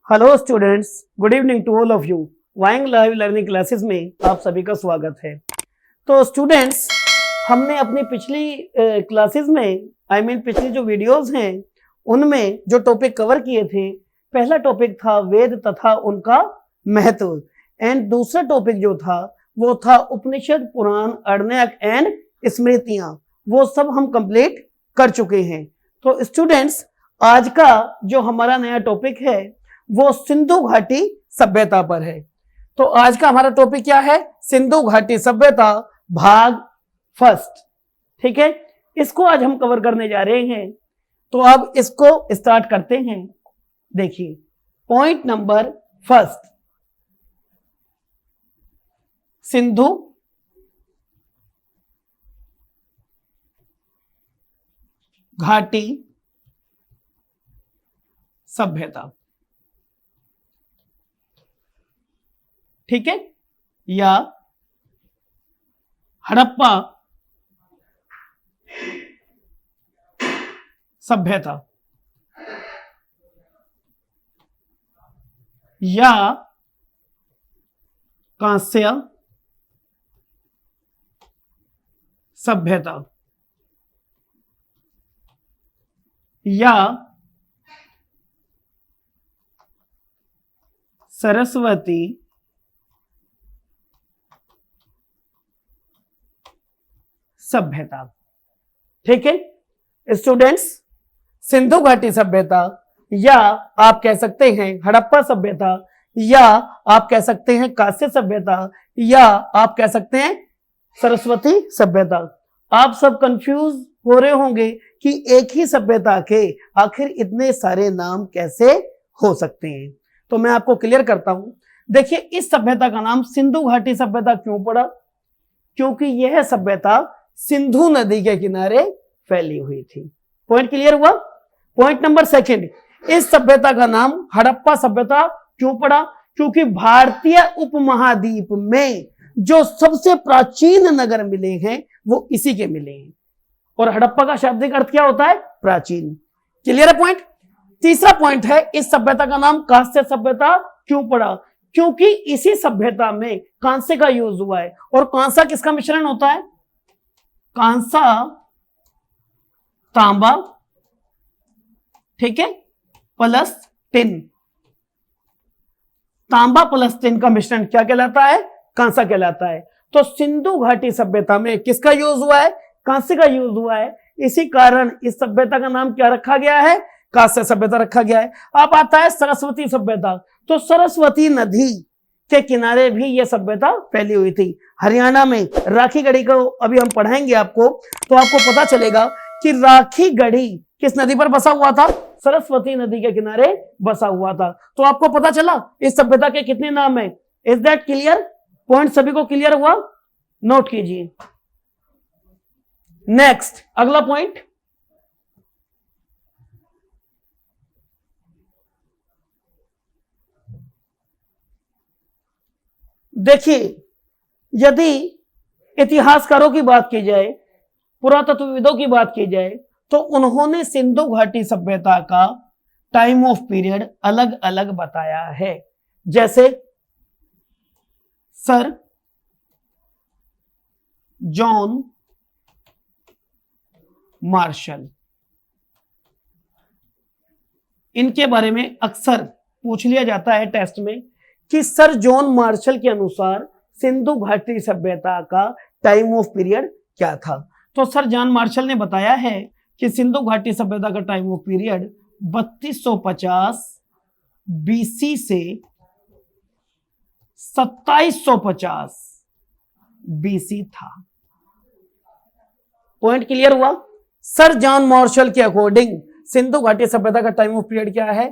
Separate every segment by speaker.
Speaker 1: Hello students, good evening to all of you. वाइंग live learning classes में आप सभी का स्वागत है। तो स्टूडेंट्स, हमने अपनी पिछली क्लासेस में पिछली जो वीडियोस हैं उनमें जो टॉपिक कवर किए थे, पहला टॉपिक था वेद तथा उनका महत्व एंड दूसरा टॉपिक जो था वो था उपनिषद, पुराण, अरण्यक एंड स्मृतियां। वो सब हम कंप्लीट कर चुके हैं। तो स्टूडेंट्स, आज का जो हमारा नया टॉपिक है वो सिंधु घाटी सभ्यता पर है। तो आज का हमारा टॉपिक क्या है? सिंधु घाटी सभ्यता भाग फर्स्ट। ठीक है, इसको आज हम कवर करने जा रहे हैं। तो अब इसको स्टार्ट करते हैं। देखिए, पॉइंट नंबर फर्स्ट, सिंधु घाटी सभ्यता। ठीक है, या हड़प्पा सभ्यता या कांस्य सभ्यता या सरस्वती सभ्यता। ठीक है स्टूडेंट्स, सिंधु घाटी सभ्यता या आप कह सकते हैं हड़प्पा सभ्यता या आप कह सकते हैं कांस्य सभ्यता या आप कह सकते हैं सरस्वती सभ्यता। आप सब कंफ्यूज हो रहे होंगे कि एक ही सभ्यता के आखिर इतने सारे नाम कैसे हो सकते हैं। तो मैं आपको क्लियर करता हूं। देखिए, इस सभ्यता का नाम सिंधु घाटी सभ्यता क्यों पड़ा? क्योंकि यह सभ्यता सिंधु नदी के किनारे फैली हुई थी। पॉइंट क्लियर हुआ? पॉइंट नंबर सेकंड, इस सभ्यता का नाम हड़प्पा सभ्यता क्यों पड़ा? क्योंकि भारतीय उपमहाद्वीप में जो सबसे प्राचीन नगर मिले हैं वो इसी के मिले हैं। और हड़प्पा का शाब्दिक अर्थ क्या होता है? प्राचीन। क्लियर है पॉइंट? तीसरा पॉइंट है, इस सभ्यता का नाम कांस्य सभ्यता क्यों पड़ा? क्योंकि इसी सभ्यता में कांसे का यूज हुआ है। और कांसा किसका मिश्रण होता है? कांसा तांबा, ठीक है, प्लस टिन। तांबा प्लस टिन का मिश्रण क्या कहलाता है? कांसा कहलाता है। तो सिंधु घाटी सभ्यता में किसका यूज हुआ है? कांसे का यूज हुआ है। इसी कारण इस सभ्यता का नाम क्या रखा गया है? कांस्य सभ्यता रखा गया है। अब आता है सरस्वती सभ्यता। तो सरस्वती नदी के किनारे भी यह सभ्यता फैली हुई थी। हरियाणा में राखी गढ़ी को अभी हम पढ़ाएंगे आपको, तो आपको पता चलेगा कि राखी गढ़ी किस नदी पर बसा हुआ था? सरस्वती नदी के किनारे बसा हुआ था। तो आपको पता चला इस सभ्यता के कितने नाम हैं। Is that clear? पॉइंट सभी को क्लियर हुआ? नोट कीजिए। नेक्स्ट, अगला पॉइंट, देखिए, यदि इतिहासकारों की बात की जाए, पुरातत्वविदों की बात की जाए, तो उन्होंने सिंधु घाटी सभ्यता का टाइम ऑफ पीरियड अलग अलग बताया है। जैसे सर जॉन मार्शल, इनके बारे में अक्सर पूछ लिया जाता है टेस्ट में कि सर जॉन मार्शल के अनुसार सिंधु घाटी सभ्यता का टाइम ऑफ पीरियड क्या था। तो सर जॉन मार्शल ने बताया है कि सिंधु घाटी सभ्यता का टाइम ऑफ पीरियड 3250 बीसी से 2750 बीसी था। पॉइंट क्लियर हुआ? सर जॉन मार्शल के अकॉर्डिंग सिंधु घाटी सभ्यता का टाइम ऑफ पीरियड क्या है?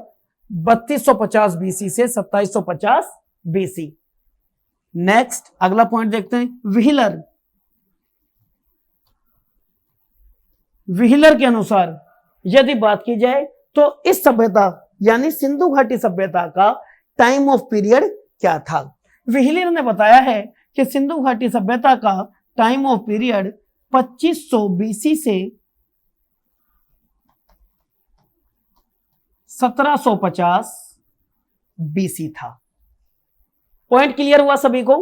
Speaker 1: 3250 बीसी से 2750 बीसी। नेक्स्ट, अगला पॉइंट देखते हैं। व्हीलर के अनुसार यदि बात की जाए तो इस सभ्यता यानी सिंधु घाटी सभ्यता का टाइम ऑफ पीरियड क्या था? व्हीलर ने बताया है कि सिंधु घाटी सभ्यता का टाइम ऑफ पीरियड 2500 बीसी से 1750 बीसी था। पॉइंट क्लियर हुआ सभी को?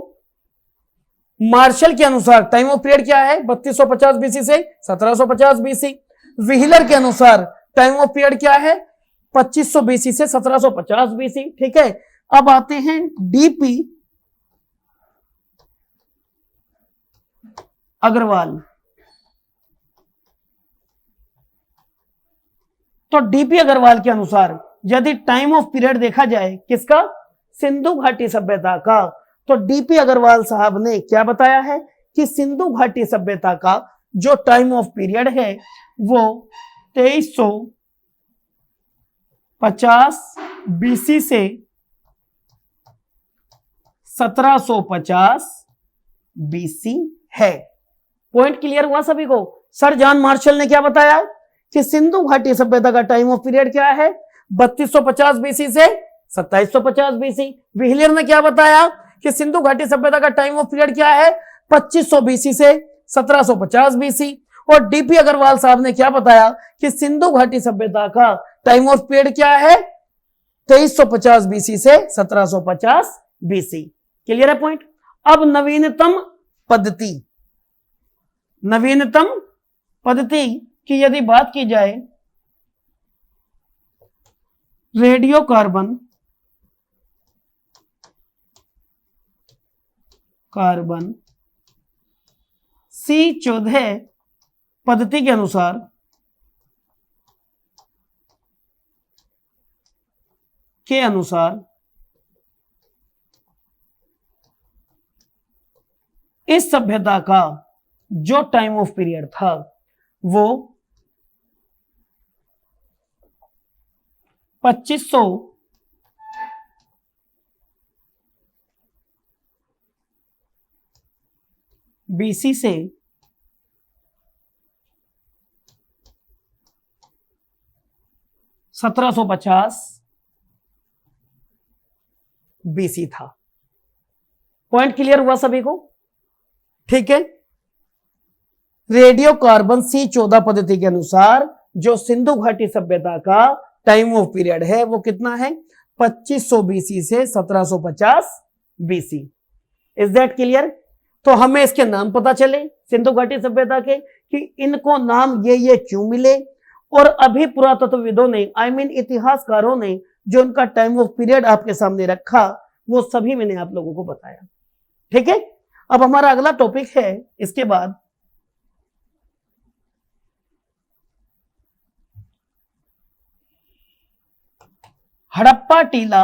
Speaker 1: मार्शल के अनुसार टाइम ऑफ पीरियड क्या है? 3250 बीसी से 1750 बीसी। व्हीलर के अनुसार टाइम ऑफ पीरियड क्या है? 2500 बीसी से 1750 बीसी। ठीक है, अब आते हैं डीपी अग्रवाल। तो डीपी अग्रवाल के अनुसार यदि टाइम ऑफ पीरियड देखा जाए किसका? सिंधु घाटी सभ्यता का, तो डीपी अग्रवाल साहब ने क्या बताया है कि सिंधु घाटी सभ्यता का जो टाइम ऑफ पीरियड है वो 2350 बीसी से 1750 बीसी है। पॉइंट क्लियर हुआ सभी को? सर जॉन मार्शल ने क्या बताया कि सिंधु घाटी सभ्यता का टाइम ऑफ पीरियड क्या है? 3250 बीसी से 2750 बीसी। व्हीलर ने क्या बताया कि सिंधु घाटी सभ्यता का टाइम ऑफ पीरियड क्या है? 2500 बीसी से 1750 बीसी। और डीपी अग्रवाल साहब ने क्या बताया कि सिंधु घाटी सभ्यता का टाइम ऑफ पीरियड क्या है? 2350 बीसी से 1750 बीसी। क्लियर है पॉइंट? अब नवीनतम पद्धति की यदि बात की जाए, रेडियो कार्बन C14 पद्धति के अनुसार इस सभ्यता का जो टाइम ऑफ पीरियड था वो 2500 बीसी से 1750 बीसी था। पॉइंट क्लियर हुआ सभी को? ठीक है, रेडियो कार्बन C14 पद्धति के अनुसार जो सिंधु घाटी सभ्यता का टाइम ऑफ पीरियड है वो कितना है? 2500 बीसी से 1750 बीसी। Is that clear? तो हमें इसके नाम पता चले सिंधु घाटी सभ्यता के कि इनको नाम ये क्यों मिले, और अभी पुरातत्वविदों ने इतिहासकारों ने जो उनका टाइम ऑफ पीरियड आपके सामने रखा वो सभी मैंने आप लोगों को बताया। ठीक है, अब हमारा अगला टॉपिक है इसके बाद हड़प्पा टीला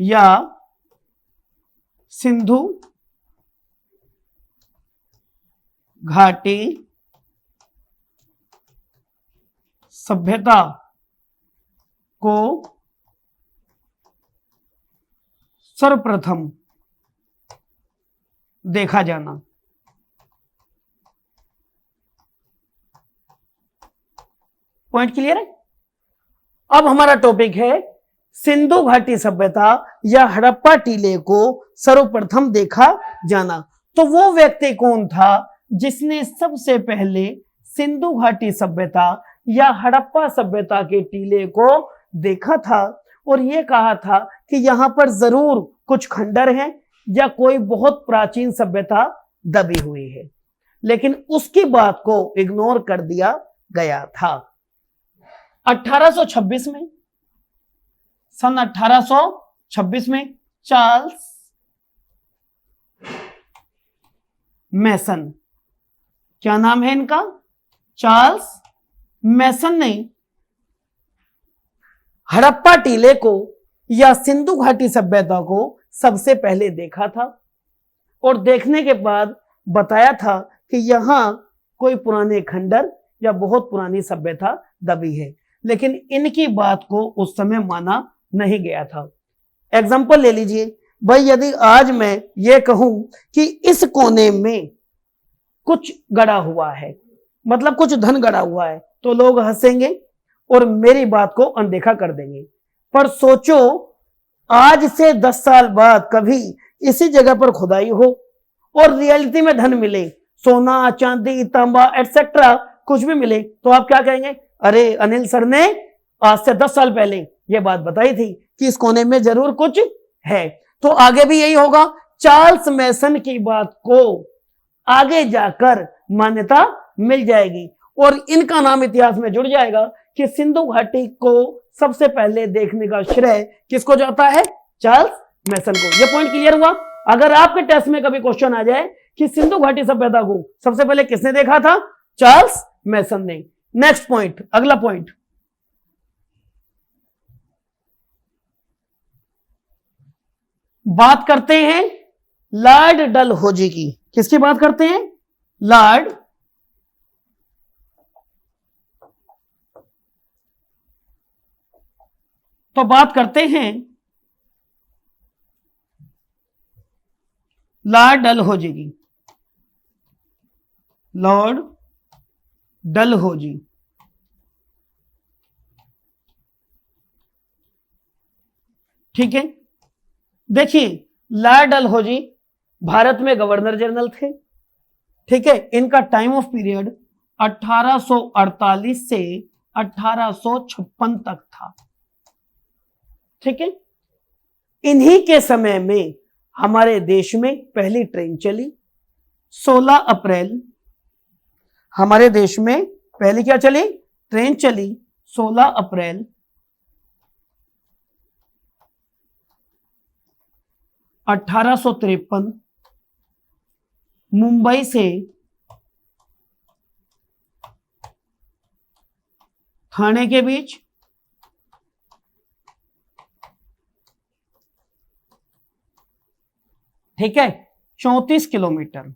Speaker 1: या सिंधु घाटी सभ्यता को सर्वप्रथम देखा जाना। पॉइंट क्लियर है? अब हमारा टॉपिक है सिंधु घाटी सभ्यता या हड़प्पा टीले को सर्वप्रथम देखा जाना। तो वो व्यक्ति कौन था जिसने सबसे पहले सिंधु घाटी सभ्यता या हड़प्पा सभ्यता के टीले को देखा था और यह कहा था कि यहां पर जरूर कुछ खंडर हैं या कोई बहुत प्राचीन सभ्यता दबी हुई है, लेकिन उसकी बात को इग्नोर कर दिया गया था। 1826 में, सन 1826 में चार्ल्स मैसन, क्या नाम है इनका? चार्ल्स मैसन ने हड़प्पा टीले को या सिंधु घाटी सभ्यता को सबसे पहले देखा था और देखने के बाद बताया था कि यहां कोई पुराने खंडर या बहुत पुरानी सभ्यता दबी है, लेकिन इनकी बात को उस समय माना नहीं गया था। एग्जाम्पल ले लीजिए भाई, यदि आज मैं ये कहूं कि इस कोने में कुछ गड़ा हुआ है, मतलब कुछ धन गड़ा हुआ है, तो लोग हंसेंगे और मेरी बात को अनदेखा कर देंगे। पर सोचो आज से 10 साल बाद कभी इसी जगह पर खुदाई हो और रियलिटी में धन मिले, सोना चांदी तांबा एटसेट्रा, कुछ भी मिले तो आप क्या कहेंगे, अरे अनिल सर ने आज से 10 साल पहले ये बात बताई थी कि इस कोने में जरूर कुछ है। तो आगे भी यही होगा, चार्ल्स मैसन की बात को आगे जाकर मान्यता मिल जाएगी और इनका नाम इतिहास में जुड़ जाएगा कि सिंधु घाटी को सबसे पहले देखने का श्रेय किसको जाता है, चार्ल्स मैसन को। यह पॉइंट क्लियर हुआ। अगर आपके टेस्ट में कभी क्वेश्चन आ जाए कि सिंधु घाटी सभ्यता को सबसे पहले किसने देखा था, चार्ल्स मैसन ने। नेक्स्ट पॉइंट, अगला पॉइंट, बात करते हैं लॉर्ड डलहौजी की। किसकी बात करते हैं, लॉर्ड तो बात करते हैं लॉर्ड डलहौजी की। लॉर्ड डलहौजी, ठीक है। देखिए लॉर्ड डलहौजी भारत में गवर्नर जनरल थे, ठीक है। इनका टाइम ऑफ पीरियड 1848 से 1856 तक था, ठीक है। इन्हीं के समय में हमारे देश में पहली ट्रेन चली 16 अप्रैल। हमारे देश में पहली क्या चली, ट्रेन चली 16 अप्रैल 1853 मुंबई से ठाणे के बीच। ठीक है, 34 किलोमीटर,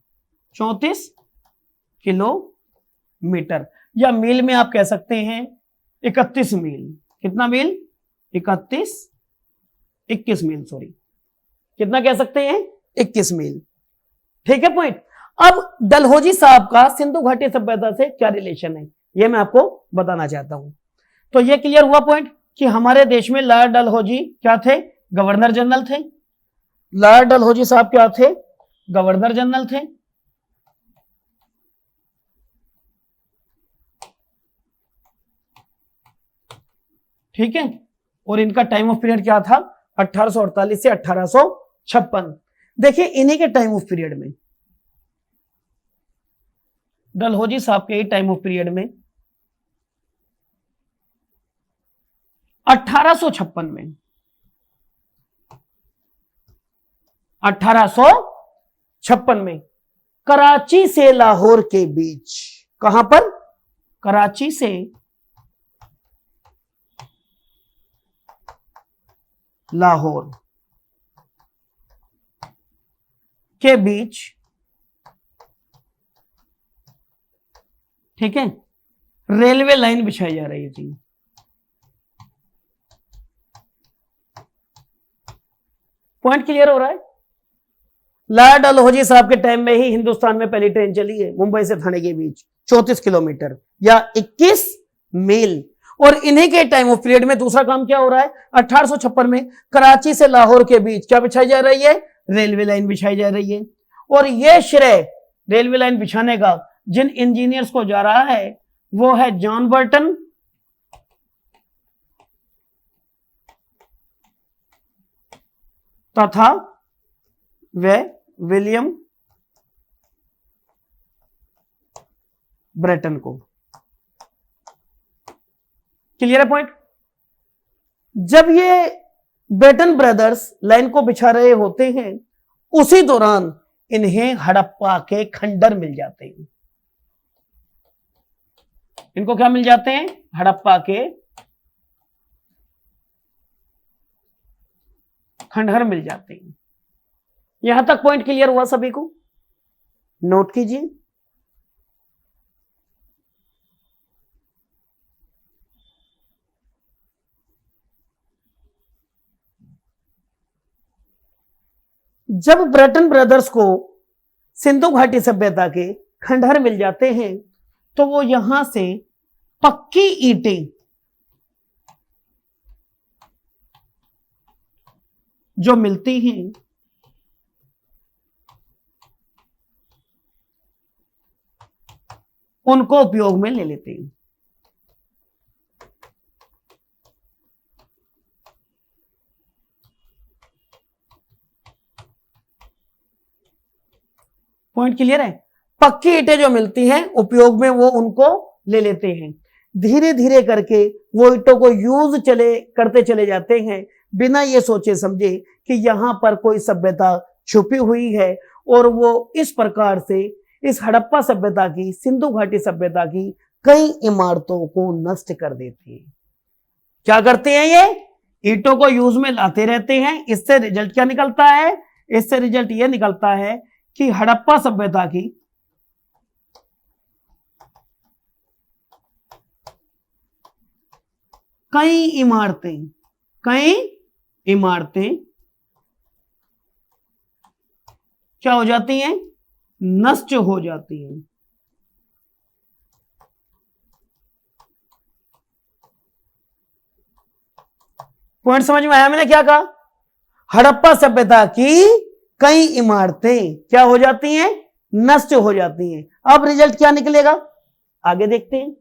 Speaker 1: 34 किलोमीटर, या मील में आप कह सकते हैं 31 मील। कितना मील, 21 मील, सॉरी, कितना कह सकते हैं, 21 मील। ठीक है पॉइंट। अब डलहौजी साहब का सिंधु घाटी सभ्यता से क्या रिलेशन है, यह मैं आपको बताना चाहता हूं। तो यह क्लियर हुआ पॉइंट कि हमारे देश में लॉर्ड डलहौजी क्या थे, गवर्नर जनरल थे। लॉर्ड डलहौजी साहब क्या थे, गवर्नर जनरल थे। ठीक है, और इनका टाइम ऑफ पीरियड क्या था, 1848 से 1856। देखिए इन्हीं के टाइम ऑफ पीरियड में, डलहौजी साहब के टाइम ऑफ पीरियड में 1856 में, 1856 में कराची से लाहौर के बीच, कहां पर, कराची से लाहौर के बीच, ठीक है, रेलवे लाइन बिछाई जा रही थी। पॉइंट क्लियर हो रहा है। लॉर्ड डलहौजी साहब के टाइम में ही हिंदुस्तान में पहली ट्रेन चली है मुंबई से ठाणे के बीच, 34 किलोमीटर या 21 मील। और इन्हीं के टाइम ऑफ पीरियड में दूसरा काम क्या हो रहा है, 1856 में कराची से लाहौर के बीच क्या बिछाई जा रही है, रेलवे लाइन बिछाई जा रही है। और यह श्रेय रेलवे लाइन बिछाने का जिन इंजीनियर्स को जा रहा है वो है जॉन बर्टन तथा वे विलियम ब्रेटन को। क्लियर है पॉइंट। जब ये ब्रेटन ब्रदर्स लाइन को बिछा रहे होते हैं उसी दौरान इन्हें हड़प्पा के खंडर मिल जाते हैं। इनको क्या मिल जाते हैं, हड़प्पा के खंडहर मिल जाते हैं। यहां तक पॉइंट क्लियर हुआ सभी को, नोट कीजिए। जब ब्रेटन ब्रदर्स को सिंधु घाटी सभ्यता के खंडहर मिल जाते हैं तो वो यहां से पक्की ईंटें जो मिलती हैं उनको उपयोग में ले लेते हैं। पॉइंट क्लियर है? पक्की ईंटें जो मिलती हैं उपयोग में वो उनको ले लेते हैं। धीरे धीरे करके वो ईंटों को यूज करते चले जाते हैं, बिना ये सोचे समझे कि यहां पर कोई सभ्यता छुपी हुई है, और वो इस प्रकार से इस हड़प्पा सभ्यता की, सिंधु घाटी सभ्यता की कई इमारतों को नष्ट कर देते हैं। क्या करते हैं? ये ईंटों को यूज में लाते रहते हैं। इससे रिजल्ट क्या निकलता है? इससे रिजल्ट ये निकलता है कि हड़प्पा सभ्यता की कई इमारतें क्या हो जाती हैं? नष्ट हो जाती हैं। पॉइंट समझ में आया मैंने क्या कहा? हड़प्पा सभ्यता की कई इमारतें क्या हो जाती हैं? नष्ट हो जाती हैं। अब रिजल्ट क्या निकलेगा आगे देखते हैं।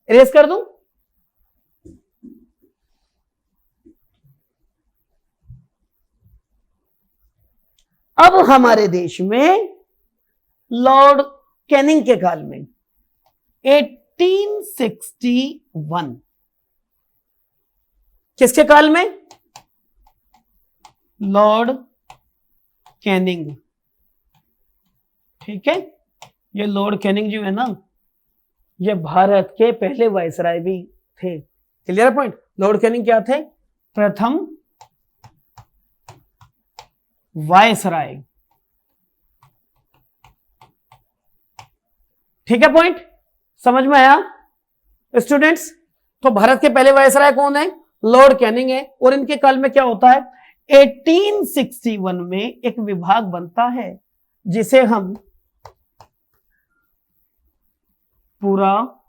Speaker 1: इरेज कर दूं? अब हमारे देश में लॉर्ड कैनिंग के काल में 1861, किसके काल में? Lord Canning. ठीक है, ये लॉर्ड कैनिंग जो है ना, ये भारत के पहले वायसराय भी थे। Clear point? लॉर्ड कैनिंग क्या थे? प्रथम वायसराय। ठीक है, पॉइंट समझ में आया स्टूडेंट्स? तो भारत के पहले वायसराय कौन है? लॉर्ड कैनिंग है। और इनके काल में क्या होता है? 1861 में एक विभाग बनता है जिसे हम पुरातात्विक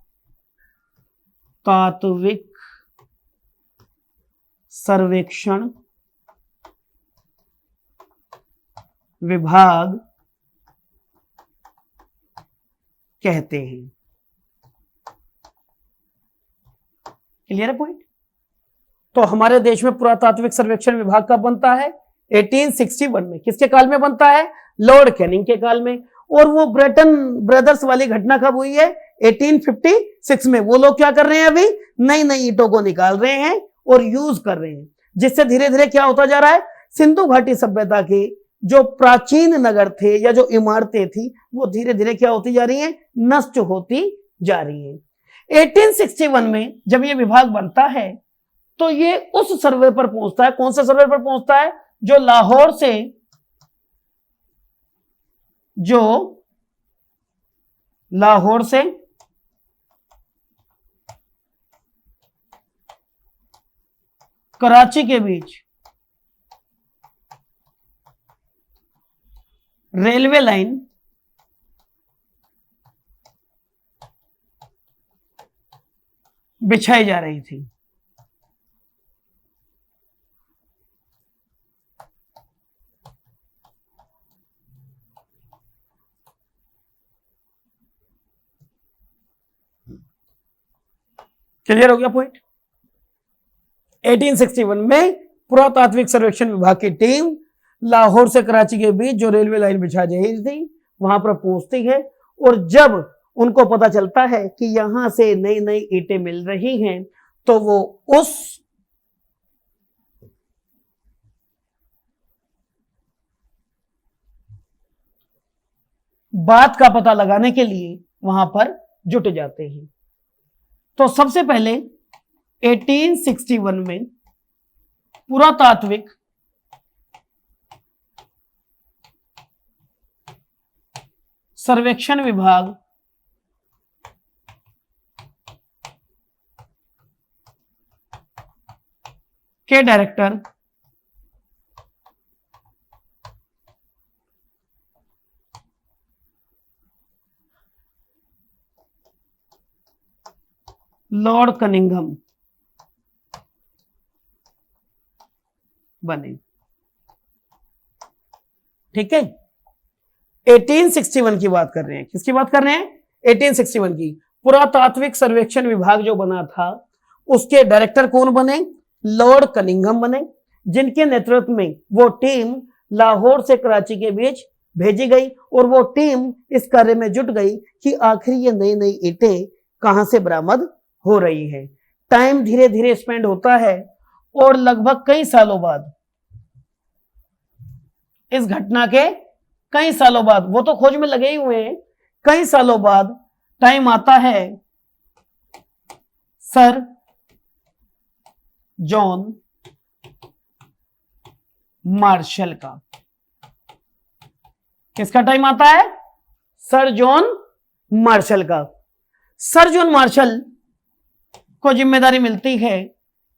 Speaker 1: सर्वेक्षण विभाग कहते हैं। क्लियर है पॉइंट? तो हमारे देश में पुरातात्विक सर्वेक्षण विभाग कब बनता है? 1861 में। किसके काल में बनता है? लॉर्ड कैनिंग के काल में। और वो ब्रेटन ब्रदर्स वाली घटना कब हुई है? 1856 में। वो लोग क्या कर रहे हैं? अभी नई नई ईंटों को निकाल रहे हैं और यूज कर रहे हैं, जिससे धीरे धीरे क्या होता जा रहा है? सिंधु घाटी सभ्यता के जो प्राचीन नगर थे या जो इमारतें थी वो धीरे धीरे क्या होती जा रही हैं? नष्ट होती जा रही हैं। 1861 में जब ये विभाग बनता है तो ये उस सर्वे पर पहुंचता है। कौन से सर्वे पर पहुंचता है? जो लाहौर से कराची के बीच रेलवे लाइन बिछाई जा रही थी। क्लियर हो गया पॉइंट? 1861 में पुरातात्विक सर्वेक्षण विभाग की टीम लाहौर से कराची के बीच जो रेलवे लाइन बिछा जा रही थी वहां पर पहुंचती है, और जब उनको पता चलता है कि यहां से नई नई ईंटें मिल रही हैं तो वो उस बात का पता लगाने के लिए वहां पर जुट जाते हैं। तो सबसे पहले 1861 में पुरातात्विक सर्वेक्षण विभाग के डायरेक्टर लॉर्ड कनिंघम बने। ठीक है, 1861 की बात कर रहे हैं। किसकी बात कर रहे हैं? 1861 की। पुरातात्विक सर्वेक्षण विभाग जो बना था उसके डायरेक्टर कौन बने? लॉर्ड कनिंघम बने, जिनके नेतृत्व में वो टीम लाहौर से कराची के बीच भेजी गई और वो टीम इस कार्य में जुट गई कि आखिर ये नई नई ईंटें कहां से बरामद हो रही है। टाइम धीरे धीरे स्पेंड होता है और लगभग कई सालों बाद, इस घटना के कई सालों बाद, वो तो खोज में लगे ही हुए हैं, कई सालों बाद टाइम आता है सर जॉन मार्शल का। किसका टाइम आता है? सर जॉन मार्शल का। सर जॉन मार्शल को जिम्मेदारी मिलती है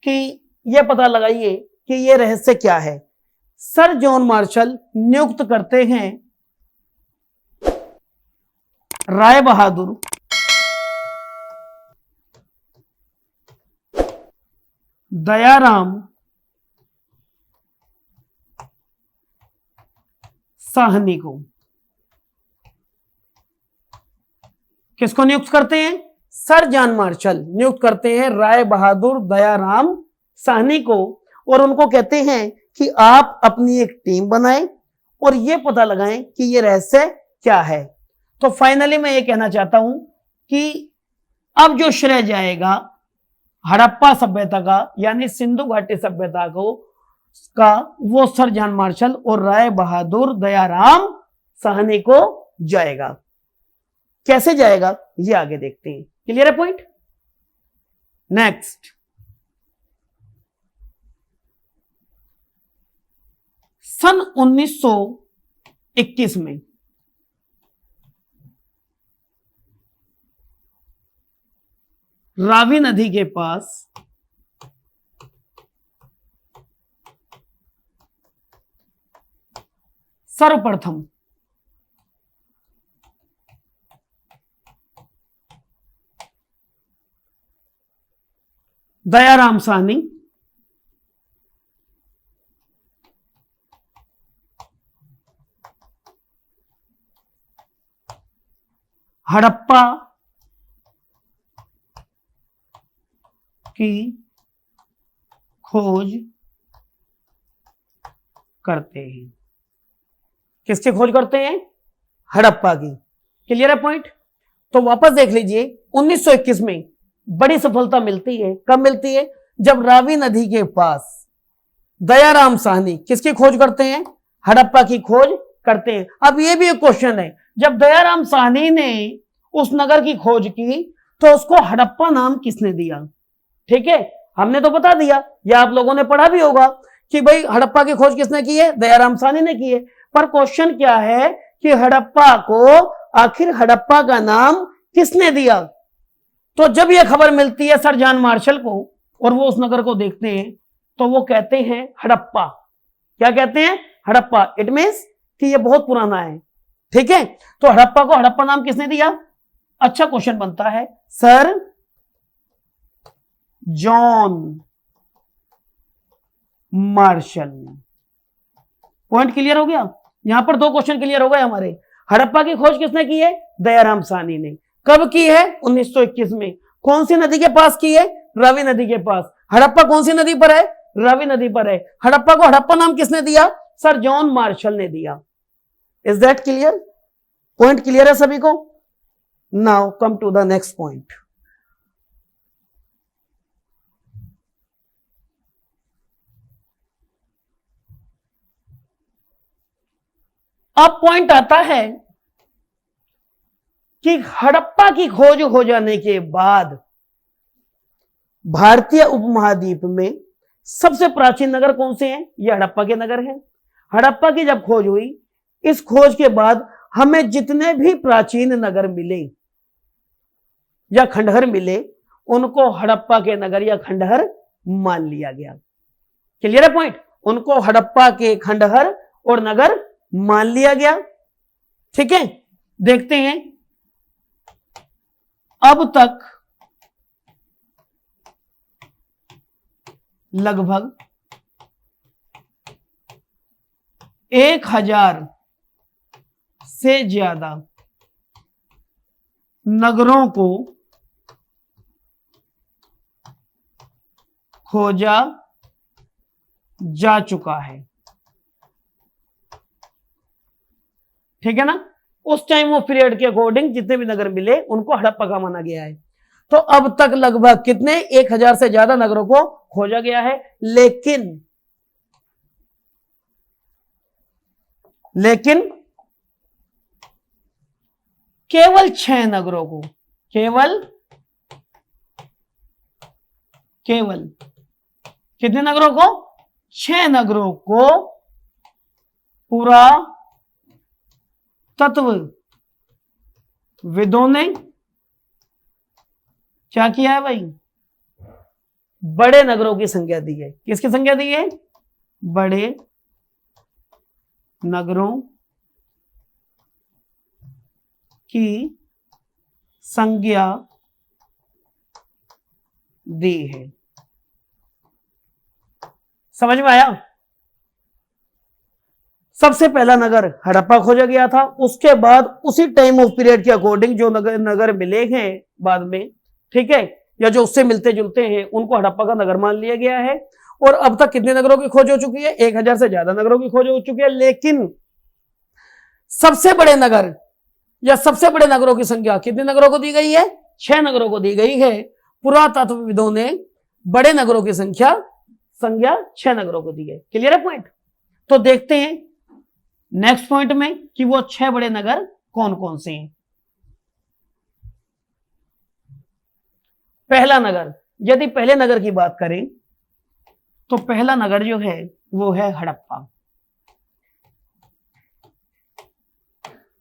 Speaker 1: कि यह पता लगाइए कि यह रहस्य क्या है। सर जॉन मार्शल नियुक्त करते हैं राय बहादुर दयाराम साहनी को। किसको नियुक्त करते हैं? सर जॉन मार्शल नियुक्त करते हैं राय बहादुर दयाराम साहनी को और उनको कहते हैं कि आप अपनी एक टीम बनाएं और यह पता लगाएं कि यह रहस्य क्या है। तो फाइनली मैं ये कहना चाहता हूं कि अब जो श्रेय जाएगा हड़प्पा सभ्यता का यानी सिंधु घाटी सभ्यता का वो सर जॉन मार्शल और राय बहादुर दयाराम साहनी को जाएगा। कैसे जाएगा ये आगे देखते हैं। क्लियर है पॉइंट? नेक्स्ट, सन 1921 में रावी नदी के पास सर्वप्रथम दयाराम साहनी हड़प्पा की खोज करते हैं। किसकी खोज करते हैं? हड़प्पा की। क्लियर है पॉइंट? तो वापस देख लीजिए 1921 में बड़ी सफलता मिलती है। कब मिलती है? जब रावी नदी के पास दयाराम साहनी किसकी खोज करते हैं? हड़प्पा की खोज करते हैं। अब यह भी एक क्वेश्चन है, जब दयाराम साहनी ने उस नगर की खोज की तो उसको हड़प्पा नाम किसने दिया? ठीक है, हमने तो बता दिया या आप लोगों ने पढ़ा भी होगा कि भाई हड़प्पा की खोज किसने की है? दयाराम साहनी ने की है। पर क्वेश्चन क्या है कि हड़प्पा को आखिर हड़प्पा का नाम किसने दिया? तो जब यह खबर मिलती है सर जॉन मार्शल को और वो उस नगर को देखते हैं तो वो कहते हैं हड़प्पा। क्या कहते हैं? हड़प्पा। इट मीन्स कि ये बहुत पुराना है। ठीक है, तो हड़प्पा को हड़प्पा नाम किसने दिया? अच्छा क्वेश्चन बनता है, sir John Marshall. Point clear हो गया? यहां पर दो क्वेश्चन क्लियर हो गए हमारे। हड़प्पा की खोज किसने की है? दयाराम साहनी ने। कब की है? 1921 में। कौन सी नदी के पास की है? रावी नदी के पास। हड़प्पा कौन सी नदी पर है? रावी नदी पर है। हड़प्पा को हड़प्पा नाम किसने दिया? सर जॉन मार्शल ने दिया। Is that clear? Point clear है सभी को? Now come to the next point. अब पॉइंट आता है कि हड़प्पा की खोज हो जाने के बाद भारतीय उपमहाद्वीप में सबसे प्राचीन नगर कौन से हैं? ये हड़प्पा के नगर हैं। हड़प्पा की जब खोज हुई, इस खोज के बाद हमें जितने भी प्राचीन नगर मिले या खंडहर मिले उनको हड़प्पा के नगर या खंडहर मान लिया गया। क्लियर है पॉइंट? उनको हड़प्पा के खंडहर और नगर मान लिया गया। ठीक है, देखते हैं अब तक लगभग 1000 से ज्यादा नगरों को खोजा जा चुका है। ठीक है ना, उस टाइम ऑफ पीरियड के अकॉर्डिंग जितने भी नगर मिले उनको हड़प्पा का माना गया है। तो अब तक लगभग कितने 1000 से ज्यादा नगरों को खोजा गया है, लेकिन केवल 6 नगरों को, केवल कितने नगरों को, 6 नगरों को पुरातत्वविदों ने क्या किया है भाई, बड़े नगरों की संख्या दी है। किसकी संख्या दी है, बड़े नगरों की संज्ञा दी है। समझ में आया। सबसे पहला नगर हड़प्पा खोजा गया था, उसके बाद उसी टाइम ऑफ पीरियड के अकॉर्डिंग जो नगर मिले हैं बाद में, ठीक है, या जो उससे मिलते जुलते हैं उनको हड़प्पा का नगर मान लिया गया है। और अब तक कितने नगरों की खोज हो चुकी है, 1000 से ज्यादा नगरों की खोज हो चुकी है। लेकिन सबसे बड़े नगर या सबसे बड़े नगरों की संख्या कितने नगरों को दी गई है, 6 नगरों को दी गई है। पुरातत्वविदों ने बड़े नगरों की संख्या 6 नगरों को दी है। क्लियर है पॉइंट। तो देखते हैं नेक्स्ट पॉइंट में कि वो 6 बड़े नगर कौन कौन से हैं। पहला नगर, यदि पहले नगर की बात करें तो पहला नगर जो है वो है हड़प्पा।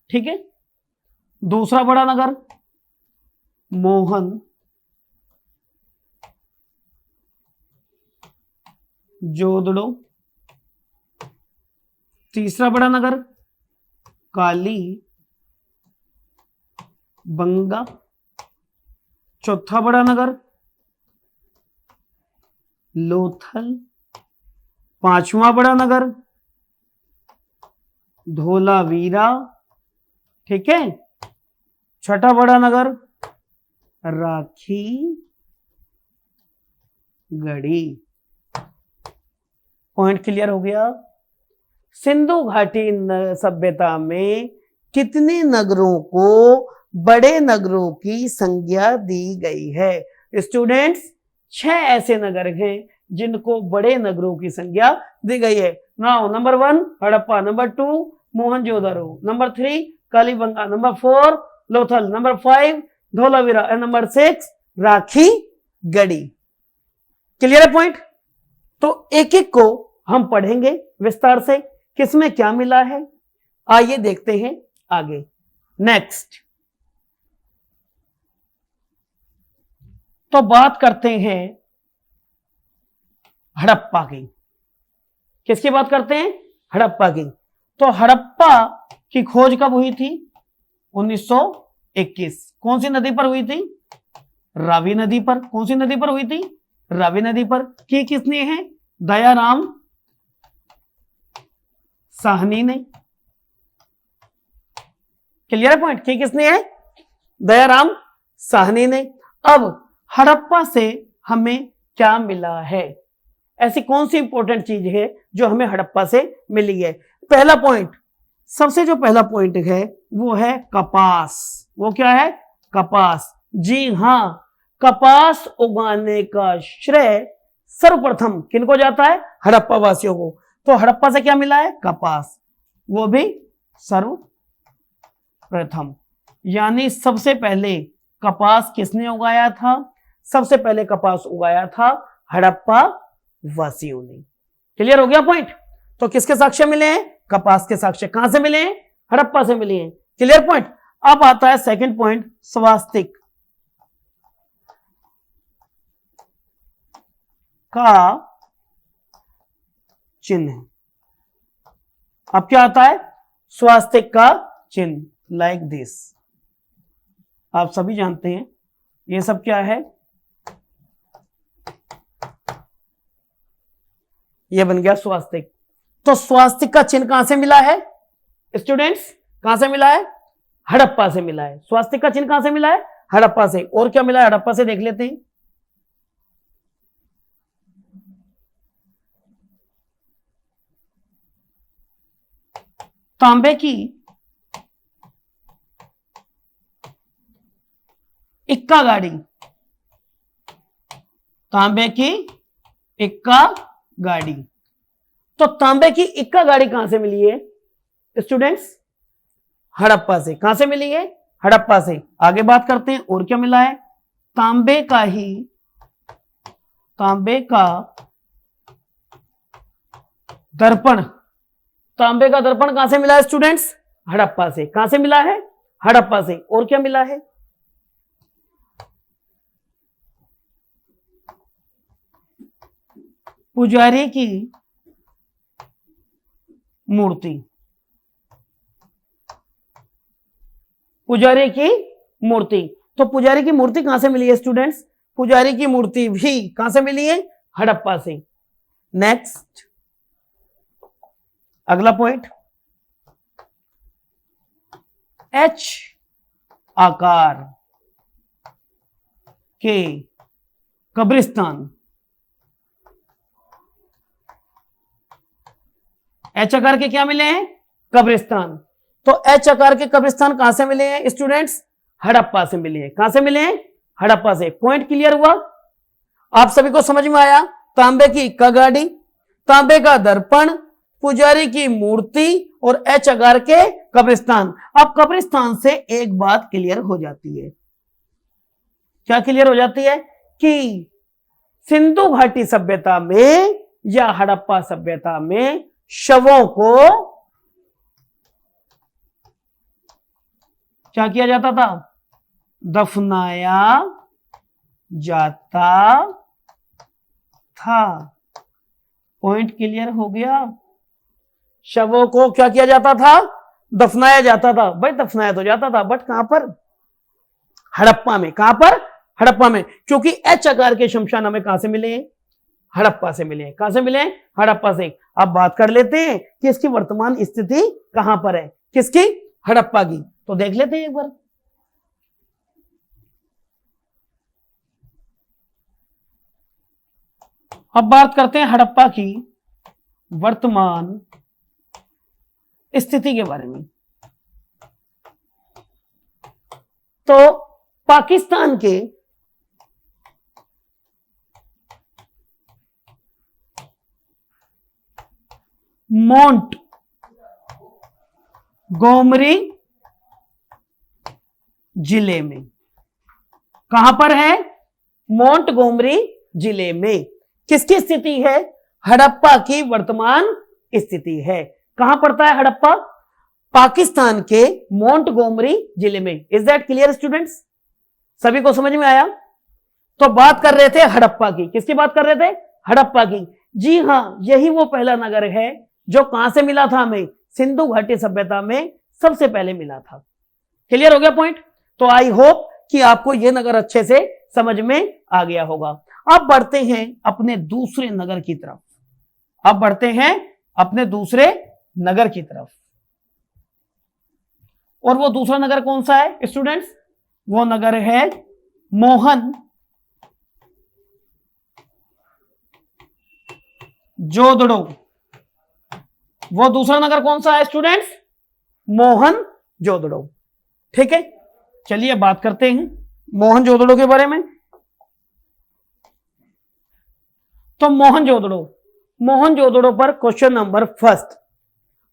Speaker 1: ठीक है। दूसरा बड़ा नगर मोहन जोदड़ो। तीसरा बड़ा नगर काली बंगा। चौथा बड़ा नगर लोथल। पांचवा बड़ा नगर धोलावीरा। ठीक है। छठा बड़ा नगर राखी गढ़ी। पॉइंट क्लियर हो गया। सिंधु घाटी सभ्यता में कितने नगरों को बड़े नगरों की संज्ञा दी गई है। स्टूडेंट्स 6 ऐसे नगर हैं जिनको बड़े नगरों की संज्ञा दी गई है। Now number 1 Harappa, number 2 Mohenjodaro, number 3 Kalibangan, number 4 Lothal, number 5 Dholavira and number 6 Rakhigarhi. Clear है पॉइंट। तो एक एक को हम पढ़ेंगे विस्तार से, किसमें क्या मिला है। आइए देखते हैं आगे। नेक्स्ट तो बात करते हैं हड़प्पा की। किसकी बात करते हैं, हड़प्पा की। तो हड़प्पा की खोज कब हुई थी, 1921। कौन सी नदी पर हुई थी, रावी नदी पर। कौन सी नदी पर हुई थी, रावी नदी पर। की किसने है, दयाराम साहनी ने। Clear point. की किसने है, दयाराम साहनी ने। अब हड़प्पा से हमें क्या मिला है, ऐसी कौन सी इंपॉर्टेंट चीज है जो हमें हड़प्पा से मिली है। पहला पॉइंट, सबसे जो पहला पॉइंट है वो है कपास। वो क्या है, कपास। जी हां, कपास उगाने का श्रेय सर्वप्रथम किनको जाता है, हड़प्पा वासियों को। तो हड़प्पा से क्या मिला है, कपास, वो भी सर्वप्रथम। यानी सबसे पहले कपास किसने उगाया था, सबसे पहले कपास उगाया था हड़प्पा वासियों ने। क्लियर हो गया पॉइंट। तो किसके साक्ष्य मिले हैं, कपास के साक्ष्य। कहां से मिले हैं, हड़प्पा से मिले हैं। Clear point. अब आता है सेकंड पॉइंट, स्वास्तिक का चिन्ह। अब क्या आता है, स्वास्तिक का चिन्ह, लाइक दिस। आप सभी जानते हैं ये सब क्या है, ये बन गया स्वास्तिक। तो स्वास्तिक का चिन्ह कहां से मिला है स्टूडेंट्स, कहां से मिला है, हड़प्पा से मिला है। स्वास्तिक का चिन्ह कहां से मिला है? हड़प्पा से। और क्या मिला है हड़प्पा से, देख लेते हैं। तांबे की इक्का गाड़ी, तांबे की इक्का गाड़ी। तो तांबे की इक्का गाड़ी कहां से मिली है स्टूडेंट्स? हड़प्पा से। कहां से मिली है? हड़प्पा से। आगे बात करते हैं और क्या मिला है? तांबे का दर्पण। तांबे का दर्पण कहां से मिला है स्टूडेंट्स? हड़प्पा से। कहां से मिला है? हड़प्पा से। और क्या मिला है? पुजारी की मूर्ति। पुजारी की मूर्ति। तो पुजारी की मूर्ति कहां से मिली है स्टूडेंट्स? पुजारी की मूर्ति भी कहां से मिली है? हड़प्पा से। नेक्स्ट, अगला पॉइंट, एच आकार के कब्रिस्तान। एच आकार के क्या मिले हैं? कब्रिस्तान। तो एच आकार के कब्रिस्तान कहां से मिले हैं स्टूडेंट्स? हड़प्पा से मिले हैं। कहां से मिले हैं? हड़प्पा से। पॉइंट क्लियर हुआ? आप सभी को समझ में आया? तांबे की इक्का गाड़ी, तांबे का दर्पण, पुजारी की मूर्ति और एच आकार के कब्रिस्तान। अब कब्रिस्तान से एक बात क्लियर हो जाती है। क्या क्लियर हो जाती है? कि सिंधु घाटी सभ्यता में या हड़प्पा सभ्यता में शवों को क्या किया जाता था? दफनाया जाता था। पॉइंट क्लियर हो गया? शवों को क्या किया जाता था? दफनाया जाता था। भाई दफनाया तो जाता था, बट कहां पर? हड़प्पा में। कहां पर? हड़प्पा में। क्योंकि एच आकार के शमशान हमें कहां से मिले हैं? हड़प्पा से मिले हैं। कहां से मिले हैं? हड़प्पा से। अब बात कर लेते हैं कि इसकी वर्तमान स्थिति कहां पर है। किसकी? हड़प्पा की। तो देख लेते हैं एक बार। अब बात करते हैं हड़प्पा की वर्तमान स्थिति के बारे में। तो पाकिस्तान के मोंट गोमरी जिले में। कहां पर है? मोंट गोमरी जिले में। किसकी स्थिति है? हड़प्पा की वर्तमान स्थिति है। कहां पड़ता है हड़प्पा? पाकिस्तान के मोंट गोमरी जिले में। Is that clear students? सभी को समझ में आया? तो बात कर रहे थे हड़प्पा की। किसकी बात कर रहे थे? हड़प्पा की। जी हां, यही वो पहला नगर है जो कहां से मिला था हमें? सिंधु घाटी सभ्यता में सबसे पहले मिला था। क्लियर हो गया पॉइंट? तो आई होप कि आपको यह नगर अच्छे से समझ में आ गया होगा। अब बढ़ते हैं अपने दूसरे नगर की तरफ। अब बढ़ते हैं अपने दूसरे नगर की तरफ। और वो दूसरा नगर कौन सा है स्टूडेंट्स? वो नगर है मोहन जोदड़ो। वो दूसरा नगर कौन सा है स्टूडेंट्स? मोहन जोदड़ो। ठीक है, चलिए बात करते हैं मोहन जोदड़ो के बारे में। तो मोहन जोदड़ो पर क्वेश्चन नंबर फर्स्ट,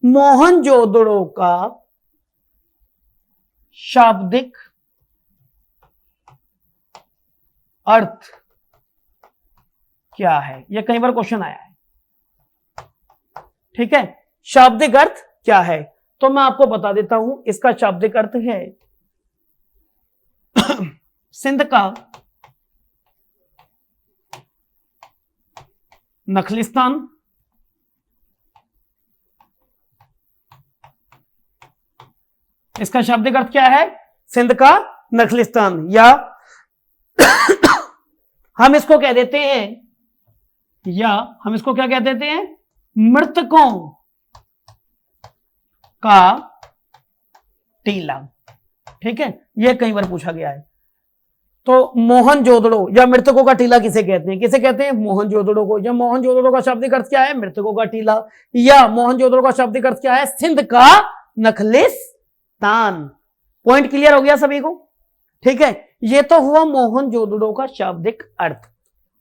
Speaker 1: मोहन जोदड़ो का शाब्दिक अर्थ क्या है? यह कई बार क्वेश्चन आया है। ठीक है, शाब्दिक अर्थ क्या है? तो मैं आपको बता देता हूं। इसका शाब्दिक अर्थ है सिंध का नखलिस्तान, इसका शाब्दिक अर्थ क्या है? सिंध का नखलिस्तान, या हम इसको कह देते हैं, या हम इसको क्या कह देते हैं? मृतकों का टीला। ठीक है, ये कई बार पूछा गया है। तो मोहनजोदड़ो या मृतकों का टीला किसे कहते हैं? किसे कहते हैं? मोहनजोदड़ो को। या मोहनजोदड़ो का शाब्दिक अर्थ क्या है? मृतकों का टीला। या मोहनजोदड़ो का शाब्दिक अर्थ क्या है? सिंध का नखलिस्तान। पॉइंट क्लियर हो गया सभी को? ठीक है, ये तो हुआ मोहनजोदड़ो का शाब्दिक अर्थ।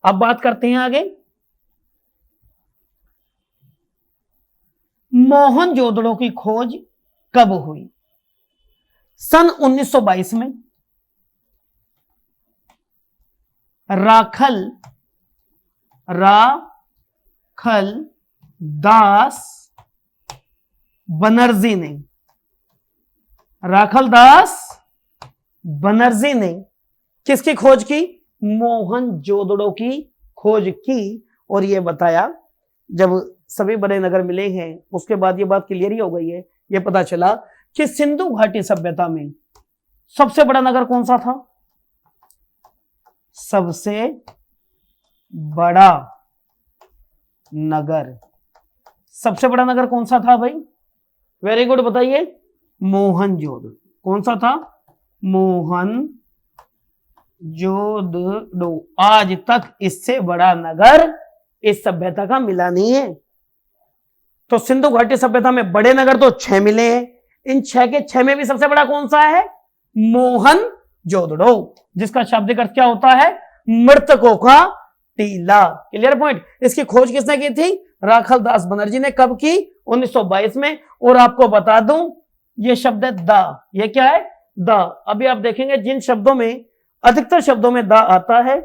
Speaker 1: अब बात करते हैं आगे। मोहनजोदड़ो की खोज कब हुई? सन 1922 में राखल दास बनर्जी ने, राखल दास बनर्जी ने किसकी खोज की? मोहनजोदड़ो की खोज की। और यह बताया, जब सभी बड़े नगर मिले हैं उसके बाद ये बात क्लियर ही हो गई है, ये पता चला कि सिंधु घाटी सभ्यता में सबसे बड़ा नगर कौन सा था? सबसे बड़ा नगर, सबसे बड़ा नगर कौन सा था भाई? वेरी गुड, बताइए। मोहनजोदड़ो। कौन सा था? मोहनजोदड़ो। आज तक इससे बड़ा नगर इस सभ्यता का मिला नहीं है। तो सिंधु घाटी सभ्यता में बड़े नगर तो 6 मिले हैं, इन 6 के 6 में भी सबसे बड़ा कौन सा है? मोहनजोदड़ो, जिसका शाब्दिक अर्थ क्या होता है? मृतकों का टीला। Clear point. इसकी खोज किसने की थी? राखल दास बनर्जी ने। कब की? 1922 में। और आपको बता दूं, ये शब्द है द। ये क्या है? द। अभी आप देखेंगे जिन शब्दों में, अधिकतर शब्दों में द आता है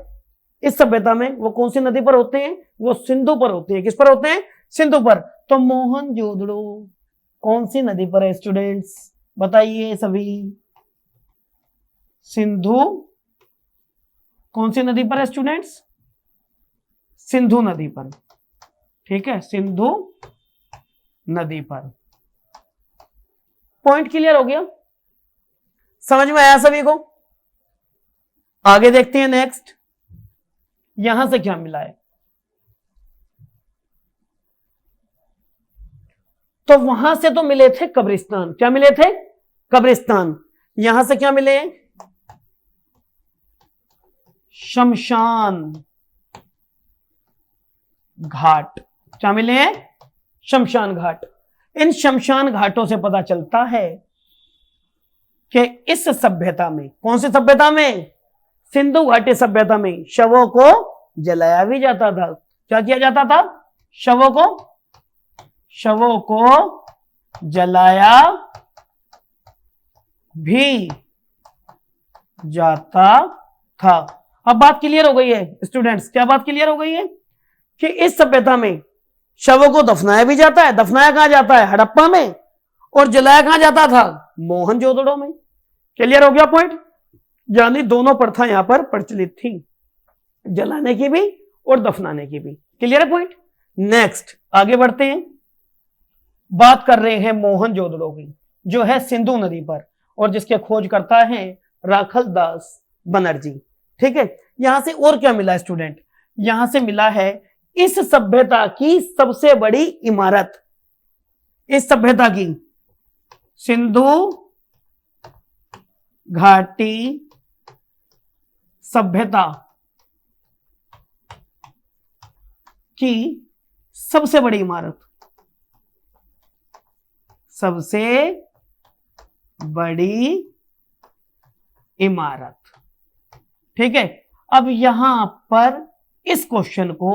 Speaker 1: इस सभ्यता में, वो कौन सी नदी पर होते हैं? वो सिंधु पर होते हैं। किस पर होते हैं? सिंधु पर। तो मोहनजोदड़ो कौन सी नदी पर है स्टूडेंट्स? बताइए सभी। सिंधु कौन सी नदी पर है स्टूडेंट्स? सिंधु नदी पर। ठीक है, सिंधु नदी पर। पॉइंट क्लियर हो गया? समझ में आया सभी को? आगे देखते हैं नेक्स्ट। यहां से क्या मिला है? तो वहां से तो मिले थे कब्रिस्तान। क्या मिले थे? कब्रिस्तान। यहां से क्या मिले? शमशान घाट। क्या मिले हैं? शमशान घाट। इन शमशान घाटों से पता चलता है कि इस सभ्यता में, कौन सी सभ्यता में? सिंधु घाटी सभ्यता में शवों को जलाया भी जाता था। क्या किया जाता था? शवों को जलाया भी जाता था। अब बात क्लियर हो गई है स्टूडेंट्स। क्या बात क्लियर हो गई है? कि इस सभ्यता में शवों को दफनाया भी जाता है। दफनाया कहां जाता है? हड़प्पा में। और जलाया कहां जाता था? मोहनजोदड़ो में। क्लियर हो गया पॉइंट? यानी दोनों प्रथा यहां पर प्रचलित थी, जलाने की भी और दफनाने की भी। क्लियर है पॉइंट? नेक्स्ट आगे बढ़ते हैं। बात कर रहे हैं मोहनजोदड़ो की, जो है सिंधु नदी पर, और जिसके खोज करता है राखल दास बनर्जी। ठीक है, यहां से और क्या मिला स्टूडेंट? यहां से मिला है इस सभ्यता की सबसे बड़ी इमारत। इस सभ्यता की, सिंधु घाटी सभ्यता की सबसे बड़ी इमारत, सबसे बड़ी इमारत। ठीक है, अब यहां पर इस क्वेश्चन को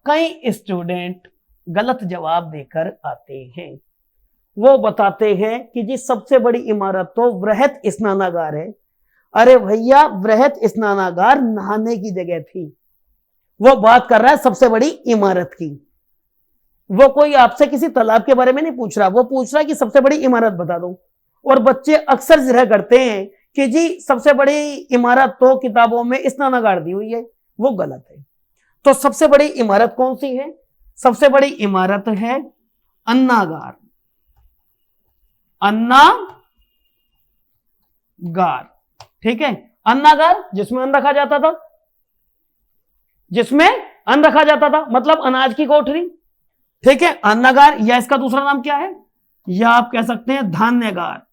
Speaker 1: कई स्टूडेंट गलत जवाब देकर आते हैं। वो बताते हैं कि जी सबसे बड़ी इमारत तो वृहत स्नानागार है। अरे भैया, वृहत स्नानागार नहाने की जगह थी। वो बात कर रहा है सबसे बड़ी इमारत की। वो कोई आपसे किसी तालाब के बारे में नहीं पूछ रहा, वो पूछ रहा है कि सबसे बड़ी इमारत बता दो। और बच्चे अक्सर जिक्र करते हैं कि जी सबसे बड़ी इमारत तो किताबों में स्नानागार दी हुई है। वो गलत है। तो सबसे बड़ी इमारत कौन सी है? सबसे बड़ी इमारत है अन्नागार। अन्नागार, ठीक है, अन्नागार जिसमें अन्न रखा जाता था, जिसमें अन्न रखा जाता था, मतलब अनाज की कोठरी। ठीक है, अन्नागार, या इसका दूसरा नाम क्या है? या आप कह सकते हैं धान्यगार,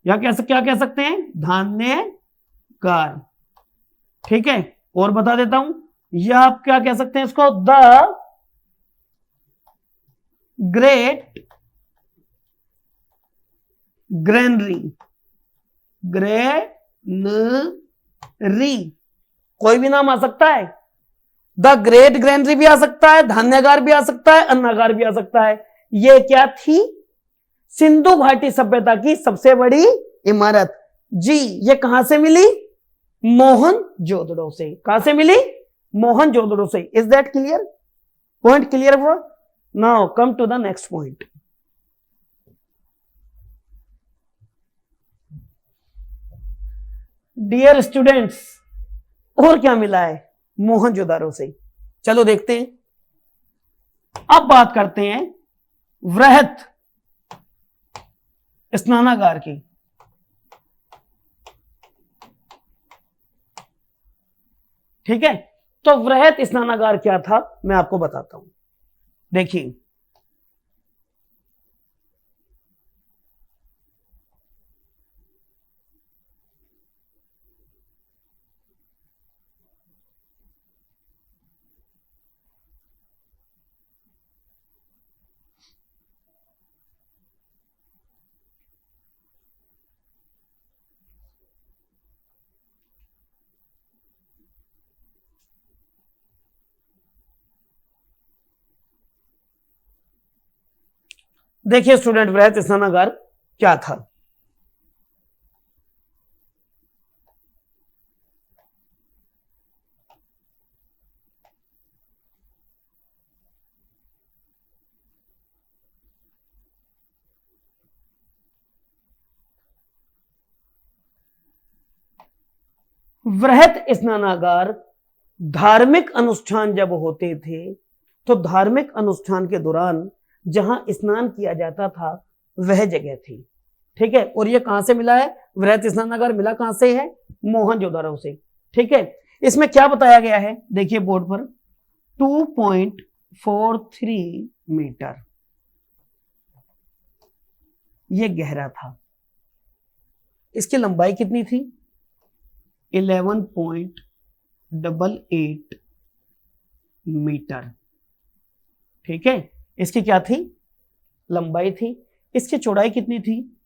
Speaker 1: या क्या कह सकते हैं, धान्यगार। ठीक है, और बता देता हूं, या आप क्या कह सकते हैं इसको, द ग्रेट ग्रेनरी। ग्रेनरी कोई भी नाम आ सकता है, द ग्रेट ग्रेनरी भी आ सकता है, धान्यागार भी आ सकता है, अन्नागार भी आ सकता है। ये क्या थी, सिंधु घाटी सभ्यता की सबसे बड़ी इमारत जी। ये कहां से मिली, मोहनजोदड़ो से। कहां से मिली, मोहनजोदड़ो से। Is that clear, point clear हुआ। Now come to the next point. Dear students, और क्या मिला है मोहनजोदड़ो से, चलो देखते हैं। अब बात करते हैं वृहत स्नानागार की। ठीक है, तो वृहत स्नानागार क्या था मैं आपको बताता हूं। देखिए, देखिए स्टूडेंट, वृहत स्नानागार क्या था। वृहत स्नानागार धार्मिक अनुष्ठान जब होते थे, तो धार्मिक अनुष्ठान के दौरान जहां स्नान किया जाता था वह जगह थी। ठीक है, और ये कहां से मिला है, वृहत स्नानागार मिला कहां से है, मोहनजोदड़ो से। ठीक है, इसमें क्या बताया गया है, देखिए बोर्ड पर, 2.43 मीटर ये गहरा था। इसकी लंबाई कितनी थी, 11.88 मीटर। ठीक है, इसकी क्या थी, लंबाई थी। इसकी चौड़ाई कितनी थी,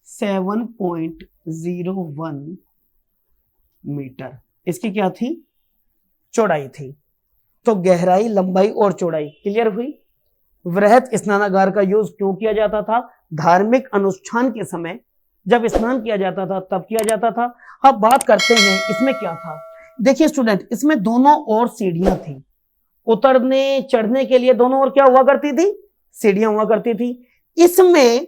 Speaker 1: 7.01 मीटर। इसकी क्या थी, चौड़ाई थी। तो गहराई, लंबाई और चौड़ाई क्लियर हुई। वृहत स्नानागार का यूज क्यों किया जाता था, धार्मिक अनुष्ठान के समय जब स्नान किया जाता था तब किया जाता था। अब बात करते हैं इसमें क्या था। देखिए स्टूडेंट, इसमें दोनों ओर सीढ़ियां थी, उतरने चढ़ने के लिए दोनों ओर क्या हुआ करती थी, सीढ़ियां हुआ करती थी। इसमें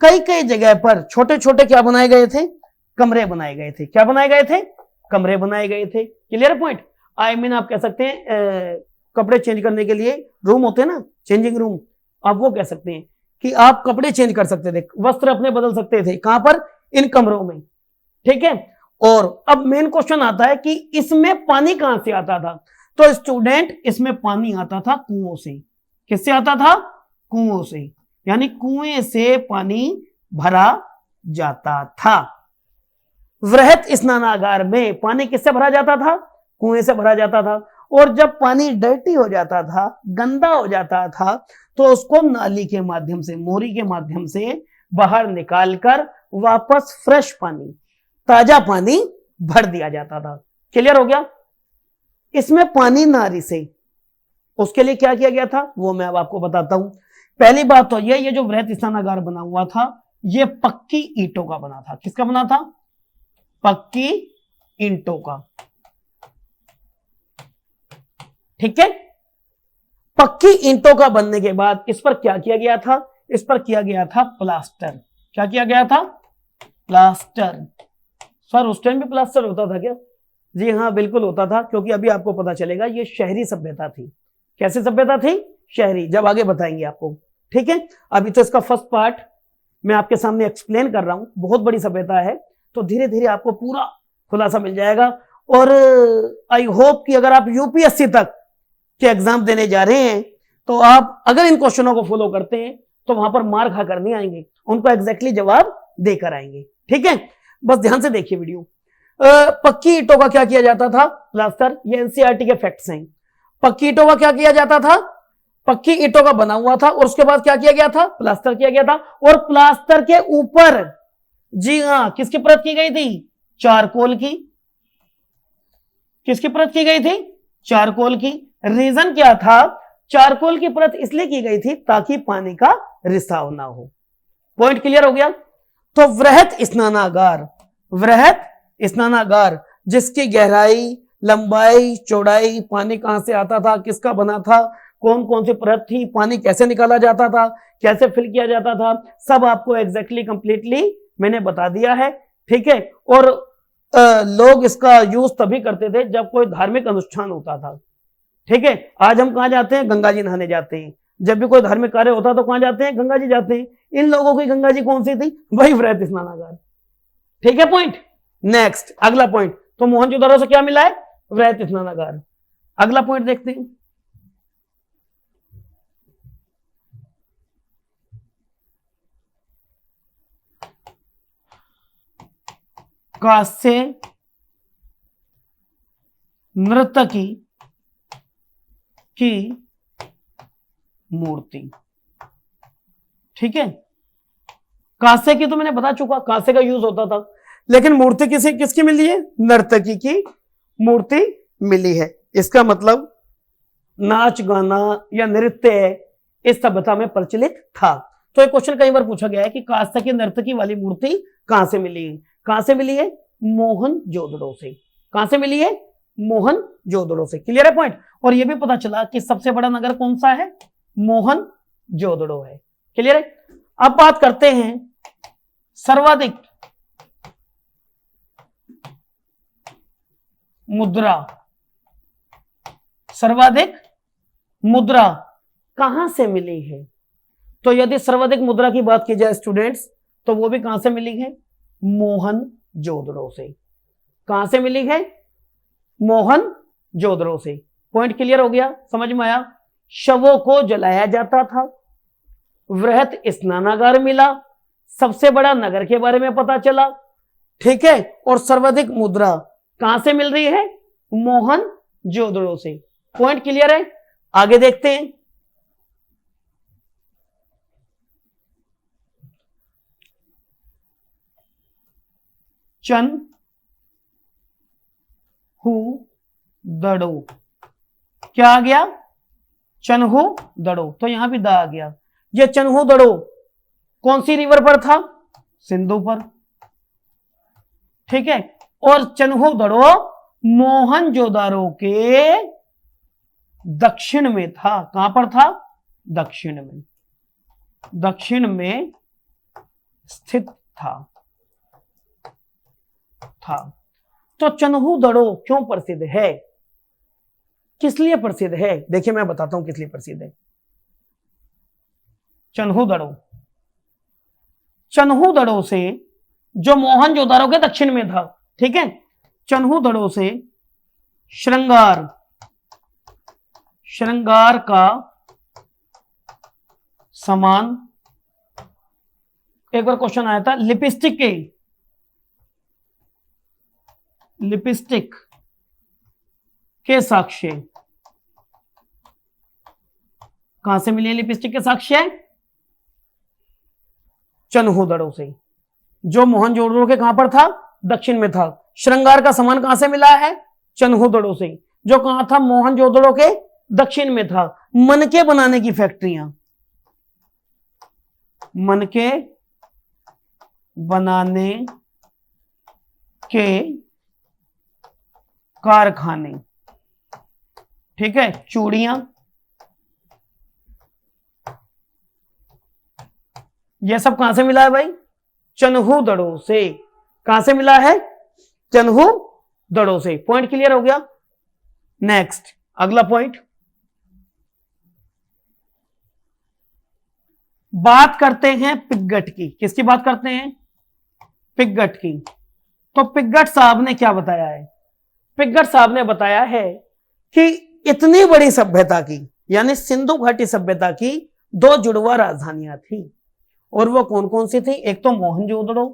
Speaker 1: कई कई जगह पर छोटे छोटे क्या बनाए गए थे, कमरे बनाए गए थे। क्या बनाए गए थे, कमरे बनाए गए थे। Clear point. आई मीन आप कह सकते हैं कपड़े चेंज करने के लिए रूम होते हैं ना, चेंजिंग रूम, आप वो कह सकते हैं कि आप कपड़े चेंज कर सकते थे, वस्त्र अपने बदल सकते थे। कहां पर, इन कमरों में। ठीक है, और अब मेन क्वेश्चन आता है कि इसमें पानी कहां से आता था। तो स्टूडेंट, इसमें पानी आता था कुओं से। किससे आता था, कुओं से, यानी कुएं से पानी भरा जाता था। वृहत स्नानागार में पानी किससे भरा जाता था, कुएं से भरा जाता था। और जब पानी डर्टी हो जाता था, गंदा हो जाता था, तो उसको नाली के माध्यम से, मोरी के माध्यम से बाहर निकालकर वापस फ्रेश पानी, ताजा पानी भर दिया जाता था। क्लियर हो गया। इसमें पानी नारी से, उसके लिए क्या किया गया था वो मैं अब आपको बताता हूं। पहली बात तो ये जो वृहत स्नानागार बना हुआ था ये पक्की ईंटों का बना था। किसका बना था, पक्की ईंटों का। ठीक है, पक्की ईंटों का बनने के बाद इस पर क्या किया गया था, इस पर किया गया था प्लास्टर। क्या किया गया था, प्लास्टर। सर उस टाइम भी प्लास्टर होता था क्या, जी हाँ बिल्कुल होता था, क्योंकि अभी आपको पता चलेगा ये शहरी सभ्यता थी। कैसी सभ्यता थी, शहरी, जब आगे बताएंगे आपको। ठीक है, अभी तो इसका फर्स्ट पार्ट मैं आपके सामने एक्सप्लेन कर रहा हूं, बहुत बड़ी सभ्यता है, तो धीरे धीरे आपको पूरा खुलासा मिल जाएगा। और आई होप कि अगर आप यूपीएससी तक के एग्जाम देने जा रहे हैं तो आप अगर इन क्वेश्चनों को फॉलो करते हैं तो वहां पर मार खाकर नहीं आएंगे, उनको एग्जैक्टली जवाब देकर आएंगे। ठीक है, बस ध्यान से देखिए वीडियो। पक्की ईंटों का क्या किया जाता था? प्लास्टर। ये एनसीईआरटी के फैक्ट्स हैं। पक्की ईंटों का क्या किया जाता था? पक्की ईंटों का बना हुआ था और उसके बाद क्या किया गया था? प्लास्टर किया गया था। और प्लास्टर के ऊपर, जी हां, किसकी परत की गई थी? चारकोल की। किसकी परत की गई थी? चारकोल की। रीजन क्या था? चारकोल की परत इसलिए की गई थी ताकि पानी का रिसाव ना हो। पॉइंट क्लियर हो गया? तो वृहत स्नानागार, वृहत स्नानागार जिसकी गहराई, लंबाई, चौड़ाई, पानी कहां से आता था, किसका बना था, कौन कौन सी परत थी, पानी कैसे निकाला जाता था, कैसे फिल किया जाता था, सब आपको एग्जैक्टली कंप्लीटली मैंने बता दिया है। ठीक है, और लोग इसका यूज तभी करते थे जब कोई धार्मिक अनुष्ठान होता था। ठीक है, आज हम कहां जाते हैं? गंगा जी नहाने जाते हैं। जब भी कोई धार्मिक कार्य होता तो कहां जाते हैं? गंगा जी जाते हैं। इन लोगों की गंगा जी कौन सी थी? वही वृहत स्नानागार। ठीक है, पॉइंट। नेक्स्ट अगला पॉइंट, तो मोहनजोदड़ो से क्या मिला है? वृहत स्नानागार। अगला पॉइंट देखते हैं। कांस्य नर्तकी की मूर्ति। ठीक है, कांसे की तो मैंने बता चुका, कांसे का यूज होता था, लेकिन मूर्ति किसकी मिली है? नर्तकी की मूर्ति मिली है। इसका मतलब नाच गाना या नृत्य इस सभ्यता में प्रचलित था। तो एक क्वेश्चन कई बार पूछा गया है कि कांसे की नर्तकी वाली मूर्ति कहां से मिली है? कहां से मिली है? मोहनजोदड़ो से। कहां से मिली है? मोहनजोदड़ो से। क्लियर है पॉइंट? और यह भी पता चला कि सबसे बड़ा नगर कौन सा है? मोहनजोदड़ो है। क्लियर है? अब बात करते हैं सर्वाधिक मुद्रा। सर्वाधिक मुद्रा कहां से मिली है? तो यदि सर्वाधिक मुद्रा की बात की जाए स्टूडेंट्स, तो वो भी कहां से मिली है? मोहनजोदड़ो से। कहां से मिली है? मोहनजोदड़ो से। पॉइंट क्लियर हो गया? समझ में आया? शवों को जलाया जाता था, वृहत स्नानागार मिला, सबसे बड़ा नगर के बारे में पता चला। ठीक है, और सर्वाधिक मुद्रा कहां से मिल रही है? मोहनजोदड़ो से। पॉइंट क्लियर है? आगे देखते हैं। चनहूदड़ो। क्या आ गया? चनहूदड़ो। तो यहां भी दा आ गया। ये चनहूदड़ो कौन सी रिवर पर था? सिंधु पर। ठीक है, और चनहूदड़ो मोहनजोदड़ो के दक्षिण में था। कहां पर था? दक्षिण में। दक्षिण में स्थित था। तो चनहूदड़ो क्यों प्रसिद्ध है? किस लिए प्रसिद्ध है? देखिए मैं बताता हूं किस लिए प्रसिद्ध है। चनहूदड़ो, चनहूदड़ो से जो मोहनजोदड़ो के दक्षिण में था, ठीक है, चनहूदड़ो से श्रृंगार, श्रृंगार का सामान, एक बार क्वेश्चन आया था लिपस्टिक के, लिपस्टिक के साक्ष्य कहां से मिले? लिपस्टिक के साक्ष्य चनहूदड़ो से, जो मोहनजोदड़ो के कहां पर था? दक्षिण में था। श्रृंगार का सामान कहां से मिला है? चनहूदड़ो से, जो कहां था? मोहनजोदड़ो के दक्षिण में था। मनके बनाने की फैक्ट्रियां, मनके बनाने के कारखाने, ठीक है, चूड़ियां, यह सब कहां से मिला है भाई? चनहूदड़ो से। कहां से मिला है? चनहूदड़ो से। पॉइंट क्लियर हो गया? नेक्स्ट अगला पॉइंट, बात करते हैं पिग्गट की। किसकी बात करते हैं? पिग्गट की। तो पिग्गट साहब ने क्या बताया है? पिग्गट साहब ने बताया है कि इतनी बड़ी सभ्यता की, यानी सिंधु घाटी सभ्यता की 2 जुड़वा राजधानियां थी, और वो कौन कौन सी थी? एक तो मोहनजोदड़ो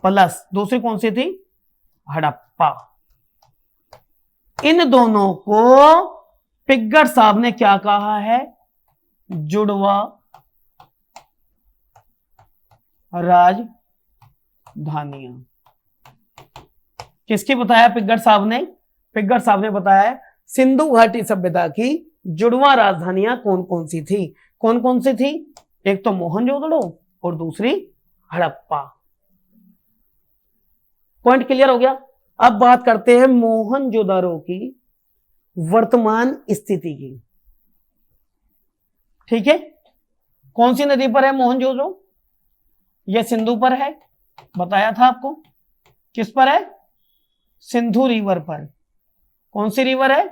Speaker 1: प्लस दूसरी कौन सी थी? हड़प्पा। इन दोनों को पिग्गट साहब ने क्या कहा है? जुड़वा राजधानियां। किसकी बताया पिग्गट साहब ने? पिग्गट साहब ने बताया सिंधु घाटी सभ्यता की जुड़वा राजधानियां कौन कौन सी थी। कौन कौन सी थी? एक तो मोहनजोदड़ो और दूसरी हड़प्पा। पॉइंट क्लियर हो गया। अब बात करते हैं मोहनजोदड़ो की वर्तमान स्थिति की। ठीक है, कौन सी नदी पर है मोहनजोदड़ो? यह सिंधु पर है, बताया था आपको। किस पर है? सिंधु रिवर पर। कौन सी रिवर है?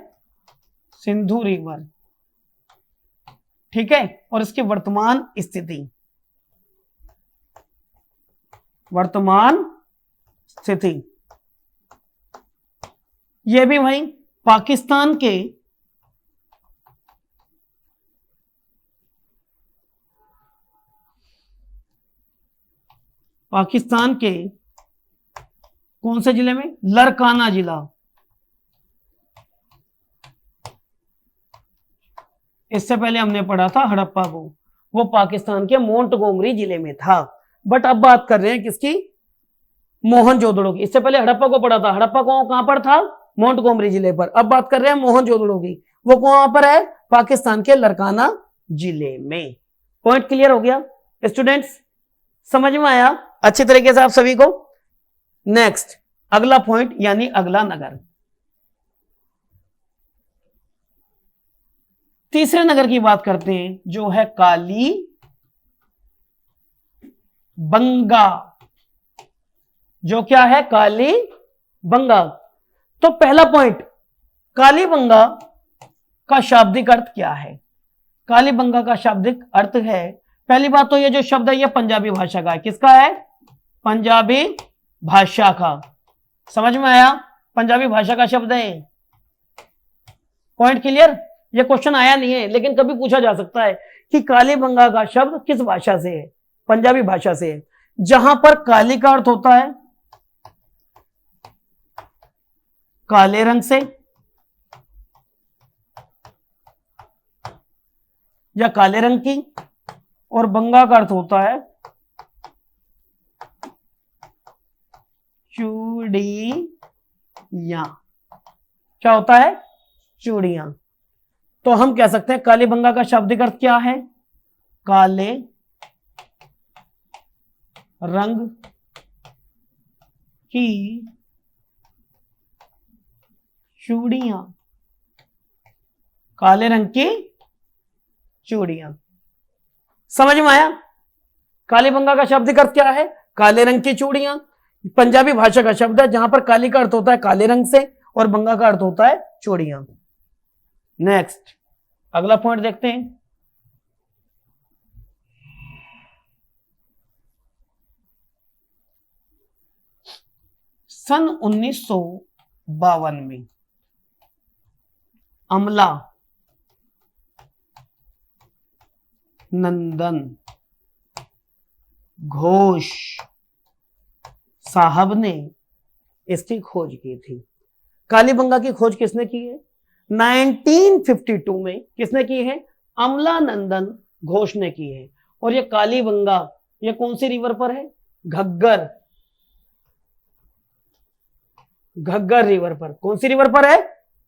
Speaker 1: सिंधु रिवर। ठीक है, और इसकी वर्तमान स्थिति, वर्तमान स्थिति यह भी वही पाकिस्तान के कौन से जिले में? लरकाना जिला। इससे पहले हमने पढ़ा था हड़प्पा को, वो पाकिस्तान के मोंटगोमरी जिले में था। बट अब बात कर रहे हैं किसकी? मोहनजोदड़ो की। इससे पहले हड़प्पा को पढ़ा था, हड़प्पा को कहां पर था? मोंटगोमरी जिले पर। अब बात कर रहे हैं मोहनजोदड़ो की, वो कहां पर है? पाकिस्तान के लरकाना जिले में। पॉइंट क्लियर हो गया स्टूडेंट्स? समझ में आया अच्छी तरीके से आप सभी को? नेक्स्ट अगला पॉइंट यानी अगला नगर। तीसरे नगर की बात करते हैं जो है कालीबंगा। जो क्या है? कालीबंगा। तो पहला पॉइंट, कालीबंगा का शाब्दिक अर्थ क्या है? कालीबंगा का शाब्दिक अर्थ है, पहली बात तो ये जो शब्द है ये पंजाबी भाषा का है। किसका है? पंजाबी भाषा का। समझ में आया? पंजाबी भाषा का शब्द है। Point clear? ये क्वेश्चन आया नहीं है लेकिन कभी पूछा जा सकता है कि कालीबंगा का शब्द किस भाषा से है? पंजाबी भाषा से है। जहां पर काली का अर्थ होता है काले रंग से या काले रंग की, और बंगा का अर्थ होता है चूड़ियां। क्या होता है? चूड़ियां। तो हम कह सकते हैं कालीबंगा का शाब्दिक अर्थ क्या है? काले रंग की चूड़ियां। काले रंग की चूड़ियां। समझ में आया? कालीबंगा का शाब्दिक अर्थ क्या है? काले रंग की चूड़ियां। पंजाबी भाषा का शब्द है जहां पर काली का अर्थ होता है काले रंग से और बंगा का अर्थ होता है चूड़ियां। नेक्स्ट अगला पॉइंट देखते हैं। सन 1952 में अमला नंदन घोष साहब ने इसकी खोज की थी। कालीबंगा की खोज किसने की है? 1952 में किसने की है? अमला नंदन घोष ने की है। और ये कालीबंगा ये कौन सी रिवर पर है? घग्गर। घग्गर रिवर पर। कौन सी रिवर पर है?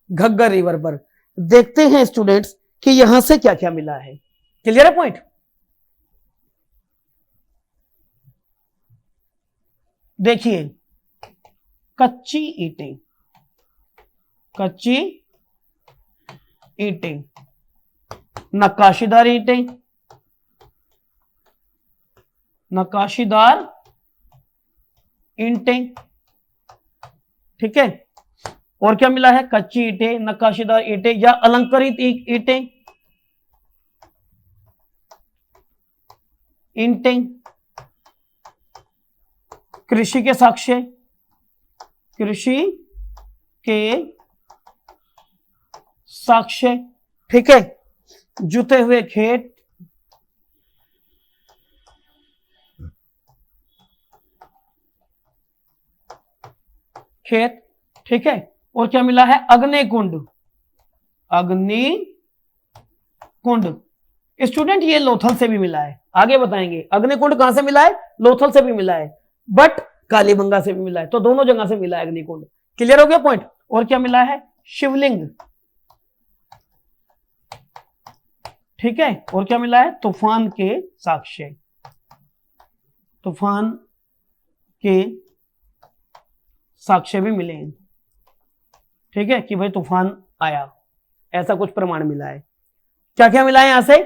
Speaker 1: घग्गर रिवर पर। देखते हैं स्टूडेंट्स कि यहां से क्या क्या मिला है। क्लियर है पॉइंट? देखिए, कच्ची ईंटें, कच्ची ईंटें, नक्काशीदार ईंटें, नक्काशीदार ईंटें। ठीक है, और क्या मिला है? कच्ची ईंटें, नक्काशीदार ईंटें या अलंकृत ईंटें, ईंटें। कृषि के साक्ष्य, कृषि के साक्ष्य। ठीक है, जुते हुए खेत, खेत, ठीक है। और क्या मिला है, अग्निकुंड, अग्निकुंड। स्टूडेंट ये लोथल से भी मिला है, आगे बताएंगे। अग्निकुंड कहां से मिला है, लोथल से भी मिला है, बट कालीबंगा से भी मिला है, तो दोनों जगह से मिला है अग्निकुंड। क्लियर हो गया पॉइंट। और क्या मिला है, शिवलिंग, ठीक है। और क्या मिला है, तूफान के साक्ष्य, तूफान के साक्ष्य भी मिले हैं, ठीक है, कि भाई तूफान आया, ऐसा कुछ प्रमाण मिला है। क्या क्या मिला है यहां से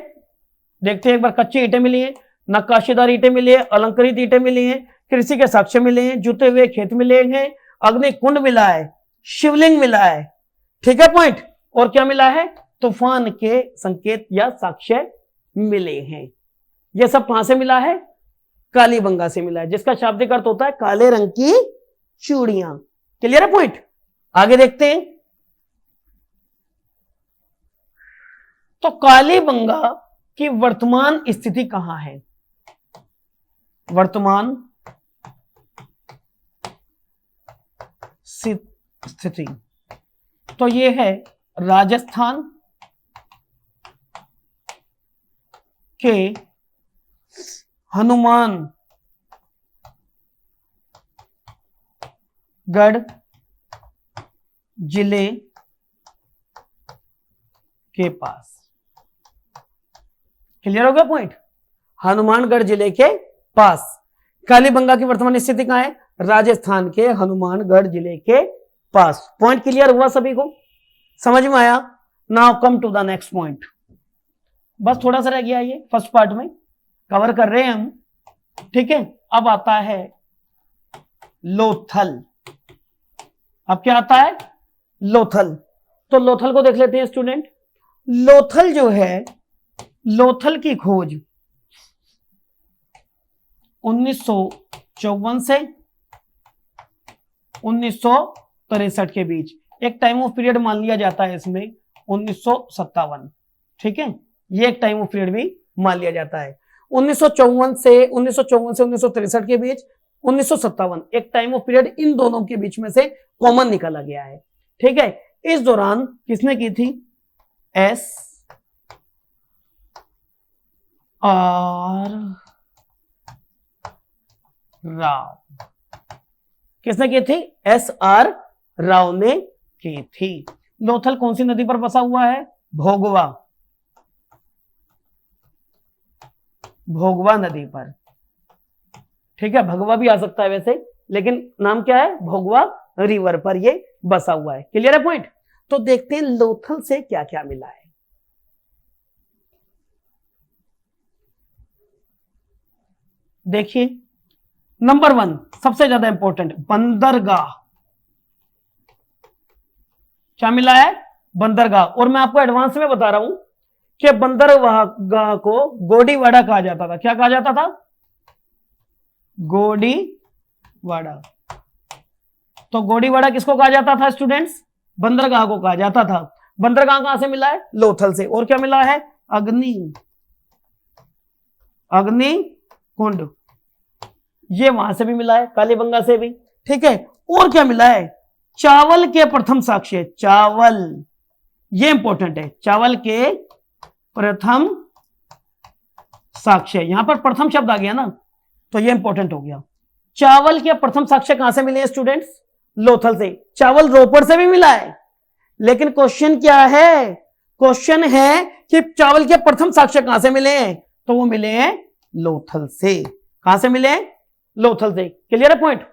Speaker 1: देखते हैं एक बार। कच्ची ईंटें मिली हैं, नक्काशीदार ईंटें मिली है, अलंकृत ईंटें मिली हैं, कृषि के साक्ष्य मिले हैं, जुते हुए खेत मिले हैं, अग्निकुंड मिला है, शिवलिंग मिला है, ठीक है पॉइंट। और क्या मिला है, तूफान के संकेत या साक्ष्य मिले हैं। यह सब कहां से मिला है, कालीबंगा से मिला है, जिसका शाब्दिक अर्थ होता है काले रंग की चूड़ियां। क्लियर है पॉइंट। आगे देखते हैं। तो कालीबंगा की वर्तमान स्थिति कहां है, वर्तमान स्थिति तो ये है राजस्थान के हनुमानगढ़ जिले के पास। क्लियर हो गया पॉइंट, हनुमानगढ़ जिले के पास। कालीबंगा की वर्तमान स्थिति कहां है, राजस्थान के हनुमानगढ़ जिले के पास। पॉइंट क्लियर हुआ सभी को, समझ में आया। Now come to the next point. बस थोड़ा सा रह गया, ये फर्स्ट पार्ट में कवर कर रहे हैं हम, ठीक है। अब आता है लोथल। अब क्या आता है, लोथल। तो लोथल को देख लेते हैं स्टूडेंट। लोथल जो है, लोथल की खोज 1954 से 1963 के बीच, एक टाइम ऑफ पीरियड मान लिया जाता है इसमें 1957, ठीक है। ये एक टाइम ऑफ पीरियड भी मान लिया जाता है। 1954 से 1963 के बीच, 1957 एक टाइम ऑफ पीरियड इन दोनों के बीच में से कॉमन निकाला गया है, ठीक है। इस दौरान किसने की थी, एस आर राव। किसने की थी, एस आर राव ने की थी। लोथल कौन सी नदी पर बसा हुआ है, भोगवा, भोगवा नदी पर, ठीक है। भगवा भी आ सकता है वैसे, लेकिन नाम क्या है, भोगवा रिवर पर ये बसा हुआ है। क्लियर है पॉइंट। तो देखते हैं लोथल से क्या क्या मिला है। देखिए नंबर 1 सबसे ज्यादा इंपॉर्टेंट, बंदरगाह। क्या मिला है, बंदरगाह। और मैं आपको एडवांस में बता रहा हूं कि बंदरगाह को गोडीवाड़ा कहा जाता था। क्या कहा जाता था, गोडीवाड़ा। तो गोडीवाड़ा किसको कहा जाता था स्टूडेंट्स, बंदरगाह को कहा जाता था। बंदरगाह कहां से मिला है, लोथल से। और क्या मिला है, अग्निकुंड, ये वहां से भी मिला है, कालीबंगा से भी, ठीक है। और क्या मिला है, चावल के प्रथम साक्ष्य, चावल, ये इंपॉर्टेंट है, चावल के प्रथम साक्ष्य। यहां पर प्रथम शब्द आ गया ना, तो ये इंपॉर्टेंट हो गया। चावल के प्रथम साक्ष्य कहां से मिले स्टूडेंट्स, लोथल से। चावल रोपड़ से भी मिला है, लेकिन क्वेश्चन क्या है, क्वेश्चन है कि चावल के प्रथम साक्ष्य कहां से मिले हैं, तो वो मिले हैं लोथल से। कहां से मिले हैं, लोथल से। क्लियर है पॉइंट।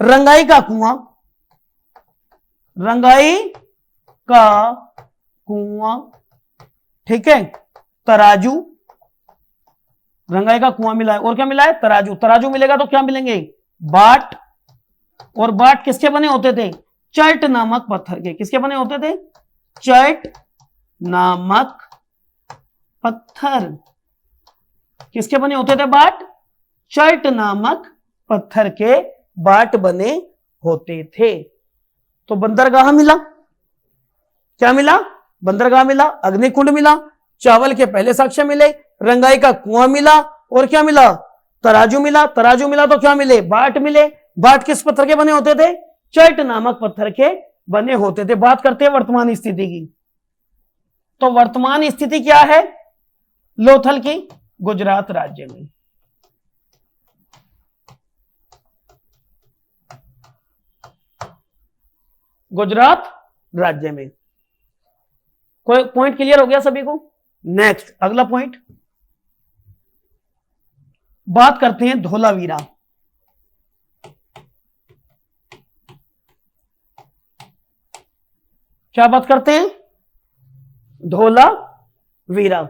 Speaker 1: रंगाई का कुआं, रंगाई का कुआं, ठीक है। तराजू, रंगाई का कुआं मिला है। और क्या मिला है, तराजू। तराजू मिलेगा तो क्या मिलेंगे, बाट। और बाट किसके बने होते थे, चर्ट नामक पत्थर के। किसके बने होते थे, चर्ट नामक पत्थर। किसके बने होते थे बाट, चर्ट नामक पत्थर के बाट बने होते थे। तो बंदरगाह मिला, क्या मिला, बंदरगाह मिला, अग्निकुंड मिला, चावल के पहले साक्ष्य मिले, रंगाई का कुआं मिला, और क्या मिला, तराजू मिला। तराजू मिला तो क्या मिले, बाट मिले। बाट किस पत्थर के बने होते थे, चट नामक पत्थर के बने होते थे। बात करते हैं वर्तमान स्थिति की। तो वर्तमान स्थिति क्या है लोथल की? गुजरात राज्य में। गुजरात राज्य में। कोई पॉइंट क्लियर हो गया सभी को? नेक्स्ट अगला पॉइंट बात करते हैं धोलावीरा। क्या बात करते हैं? धोलावीरा।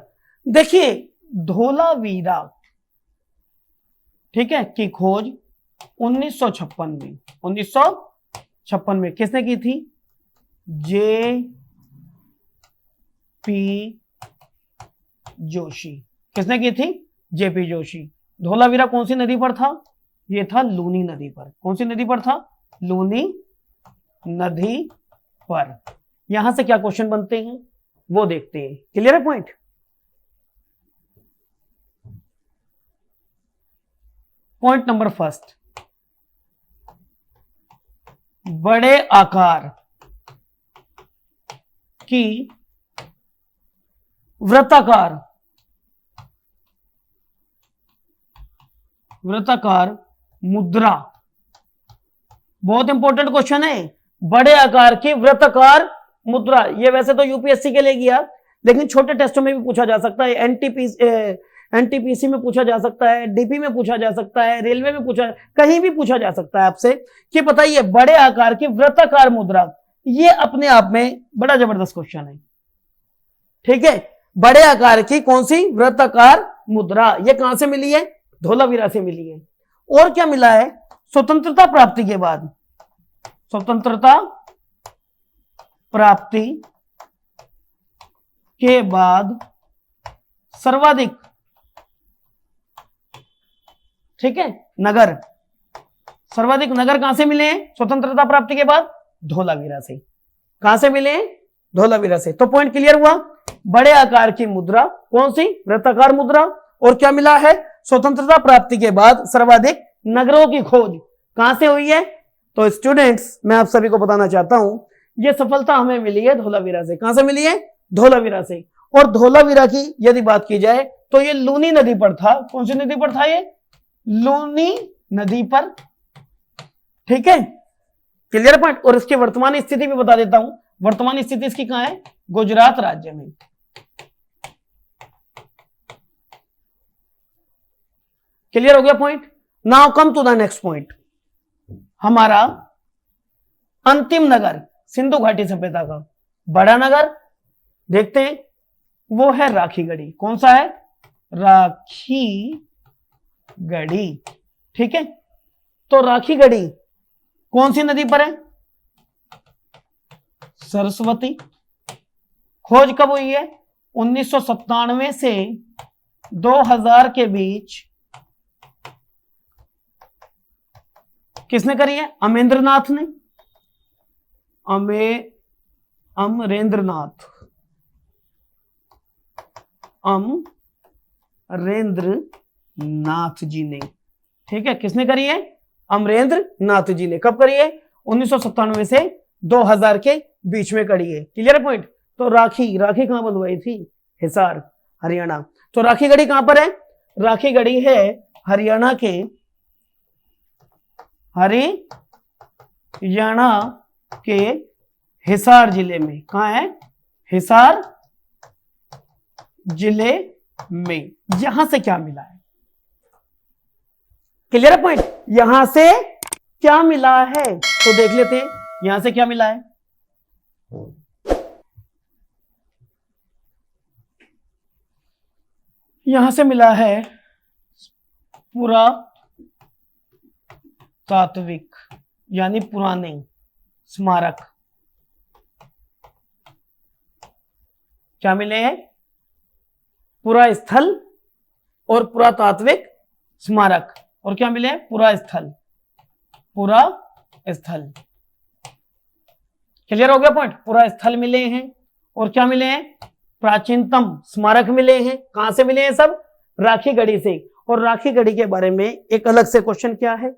Speaker 1: देखिए धोलावीरा, ठीक है, की खोज 1956 में किसने की थी? J.P. जोशी। किसने की थी? J.P. जोशी। धोलावीरा कौन सी नदी पर था? यह था लूनी नदी पर। कौन सी नदी पर था? लूनी नदी पर। यहां से क्या क्वेश्चन बनते हैं वो देखते हैं। क्लियर है पॉइंट? पॉइंट नंबर फर्स्ट, बड़े आकार की वृत्ताकार मुद्रा। बहुत इंपॉर्टेंट क्वेश्चन है। बड़े आकार की वृत्ताकार मुद्रा। ये वैसे तो यूपीएससी के लिए गया, लेकिन छोटे टेस्टों में भी पूछा जा सकता है। एनटीपीसी में पूछा जा सकता है, डीपी में पूछा जा सकता है, रेलवे में पूछा, कहीं भी पूछा जा सकता है आपसे कि बताइए बड़े आकार की वृत्ताकार मुद्रा। ये अपने आप में बड़ा जबरदस्त क्वेश्चन है। ठीक है, बड़े आकार की कौन सी वृत्ताकार मुद्रा, ये कहां से मिली है? धोलावीरा से मिली है। और क्या मिला है? स्वतंत्रता प्राप्ति के बाद, स्वतंत्रता प्राप्ति के बाद सर्वाधिक, ठीक है, नगर, सर्वाधिक नगर कहां से मिले हैं? स्वतंत्रता प्राप्ति के बाद धोलावीरा से। कहां से मिले हैं? धोलावीरा से। तो पॉइंट क्लियर हुआ। बड़े आकार की मुद्रा कौन सी? वृत्ताकार मुद्रा। और क्या मिला है? स्वतंत्रता प्राप्ति के बाद सर्वाधिक नगरों की खोज कहां से हुई है? तो स्टूडेंट्स मैं आप सभी को बताना चाहता हूं, यह सफलता हमें मिली है धोलावीरा से। कहां से मिली है? धोलावीरा से। और धोलावीरा की यदि बात की जाए तो यह लूनी नदी पर था। कौन सी नदी पर था? ये लूनी नदी पर। ठीक है, क्लियर पॉइंट। और इसकी वर्तमान स्थिति भी बता देता हूं। वर्तमान स्थिति इसकी कहां है? गुजरात राज्य में। क्लियर हो गया point? Now come to the next point. हमारा अंतिम नगर सिंधु घाटी सभ्यता का बड़ा नगर देखते हैं, वो है राखीगढ़ी। कौन सा है? राखीगढ़ी। ठीक है, तो राखीगढ़ी कौन सी नदी पर है? सरस्वती। खोज कब हुई है? 1997 से 2000 के बीच। किसने करी है? अमरेंद्रनाथ ने। अमरेंद्रनाथ जी ने। ठीक है, किसने करी है? अमरेंद्रनाथ जी ने। कब करी है? 1997 से 2000 के बीच में करी है। Clear point? तो राखी कहां बंधवाई थी? हिसार, हरियाणा। तो राखीगढ़ी कहां पर है? राखीगढ़ी है हरियाणा के हिसार जिले में। कहां है? हिसार जिले में। यहां से क्या मिला है? Clear point? यहां से क्या मिला है तो देख लेते हैं। यहां से क्या मिला है? यहां से मिला है पुरातात्विक यानी पुराने स्मारक। क्या मिले हैं? पुरा स्थल और पुरातात्विक स्मारक। और क्या मिले हैं? पुरा स्थल। क्लियर हो गया पॉइंट? पुरा स्थल मिले हैं। और क्या मिले हैं? प्राचीनतम स्मारक मिले हैं। कहां से मिले हैं? सब राखीगढ़ी से। और राखीगढ़ी के बारे में एक अलग से क्वेश्चन क्या है?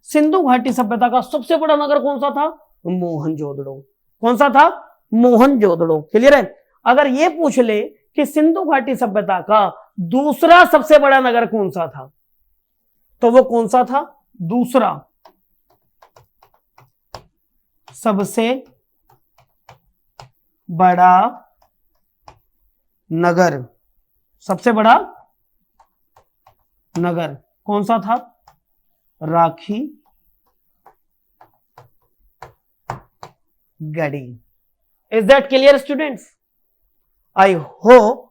Speaker 1: सिंधु घाटी सभ्यता का सबसे बड़ा नगर कौन सा था? मोहनजोदड़ो। कौन सा था? मोहनजोदड़ो। क्लियर है? अगर ये पूछ ले कि सिंधु घाटी सभ्यता का दूसरा सबसे बड़ा नगर कौन सा था, तो वो कौन सा था? दूसरा सबसे बड़ा नगर, सबसे बड़ा नगर कौन सा था? Rakhigarhi. Is that clear students? I hope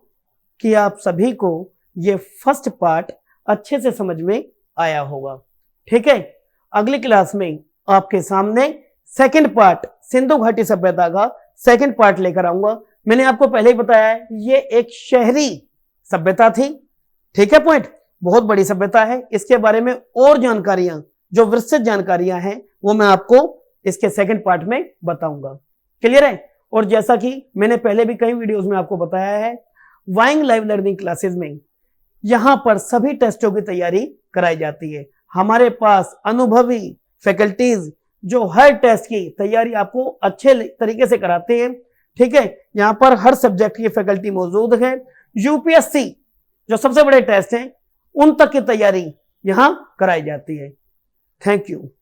Speaker 1: कि आप सभी को ये फर्स्ट पार्ट अच्छे से समझ में आया होगा। ठीक है, अगली क्लास में आपके सामने सेकंड पार्ट सिंधु घाटी सभ्यता का सेकंड पार्ट लेकर आऊंगा। मैंने आपको पहले ही बताया है ये एक शहरी सभ्यता थी। ठीक है, पॉइंट बहुत बड़ी सभ्यता है। इसके बारे में और जानकारियां, जो विस्तृत जानकारियां हैं, वो मैं आपको इसके सेकंड पार्ट में बताऊंगा। क्लियर है? और जैसा कि मैंने पहले भी कई वीडियोस में आपको बताया है, वाइंग लाइव लर्निंग क्लासेस में यहां पर सभी टेस्टों की तैयारी कराई जाती है। हमारे पास अनुभवी फैकल्टीज जो हर टेस्ट की तैयारी आपको अच्छे तरीके से कराते हैं। ठीक है, यहां पर हर सब्जेक्ट की फैकल्टी मौजूद है। यूपीएससी जो सबसे बड़े टेस्ट हैं उन तक की तैयारी यहां कराई जाती है। Thank you.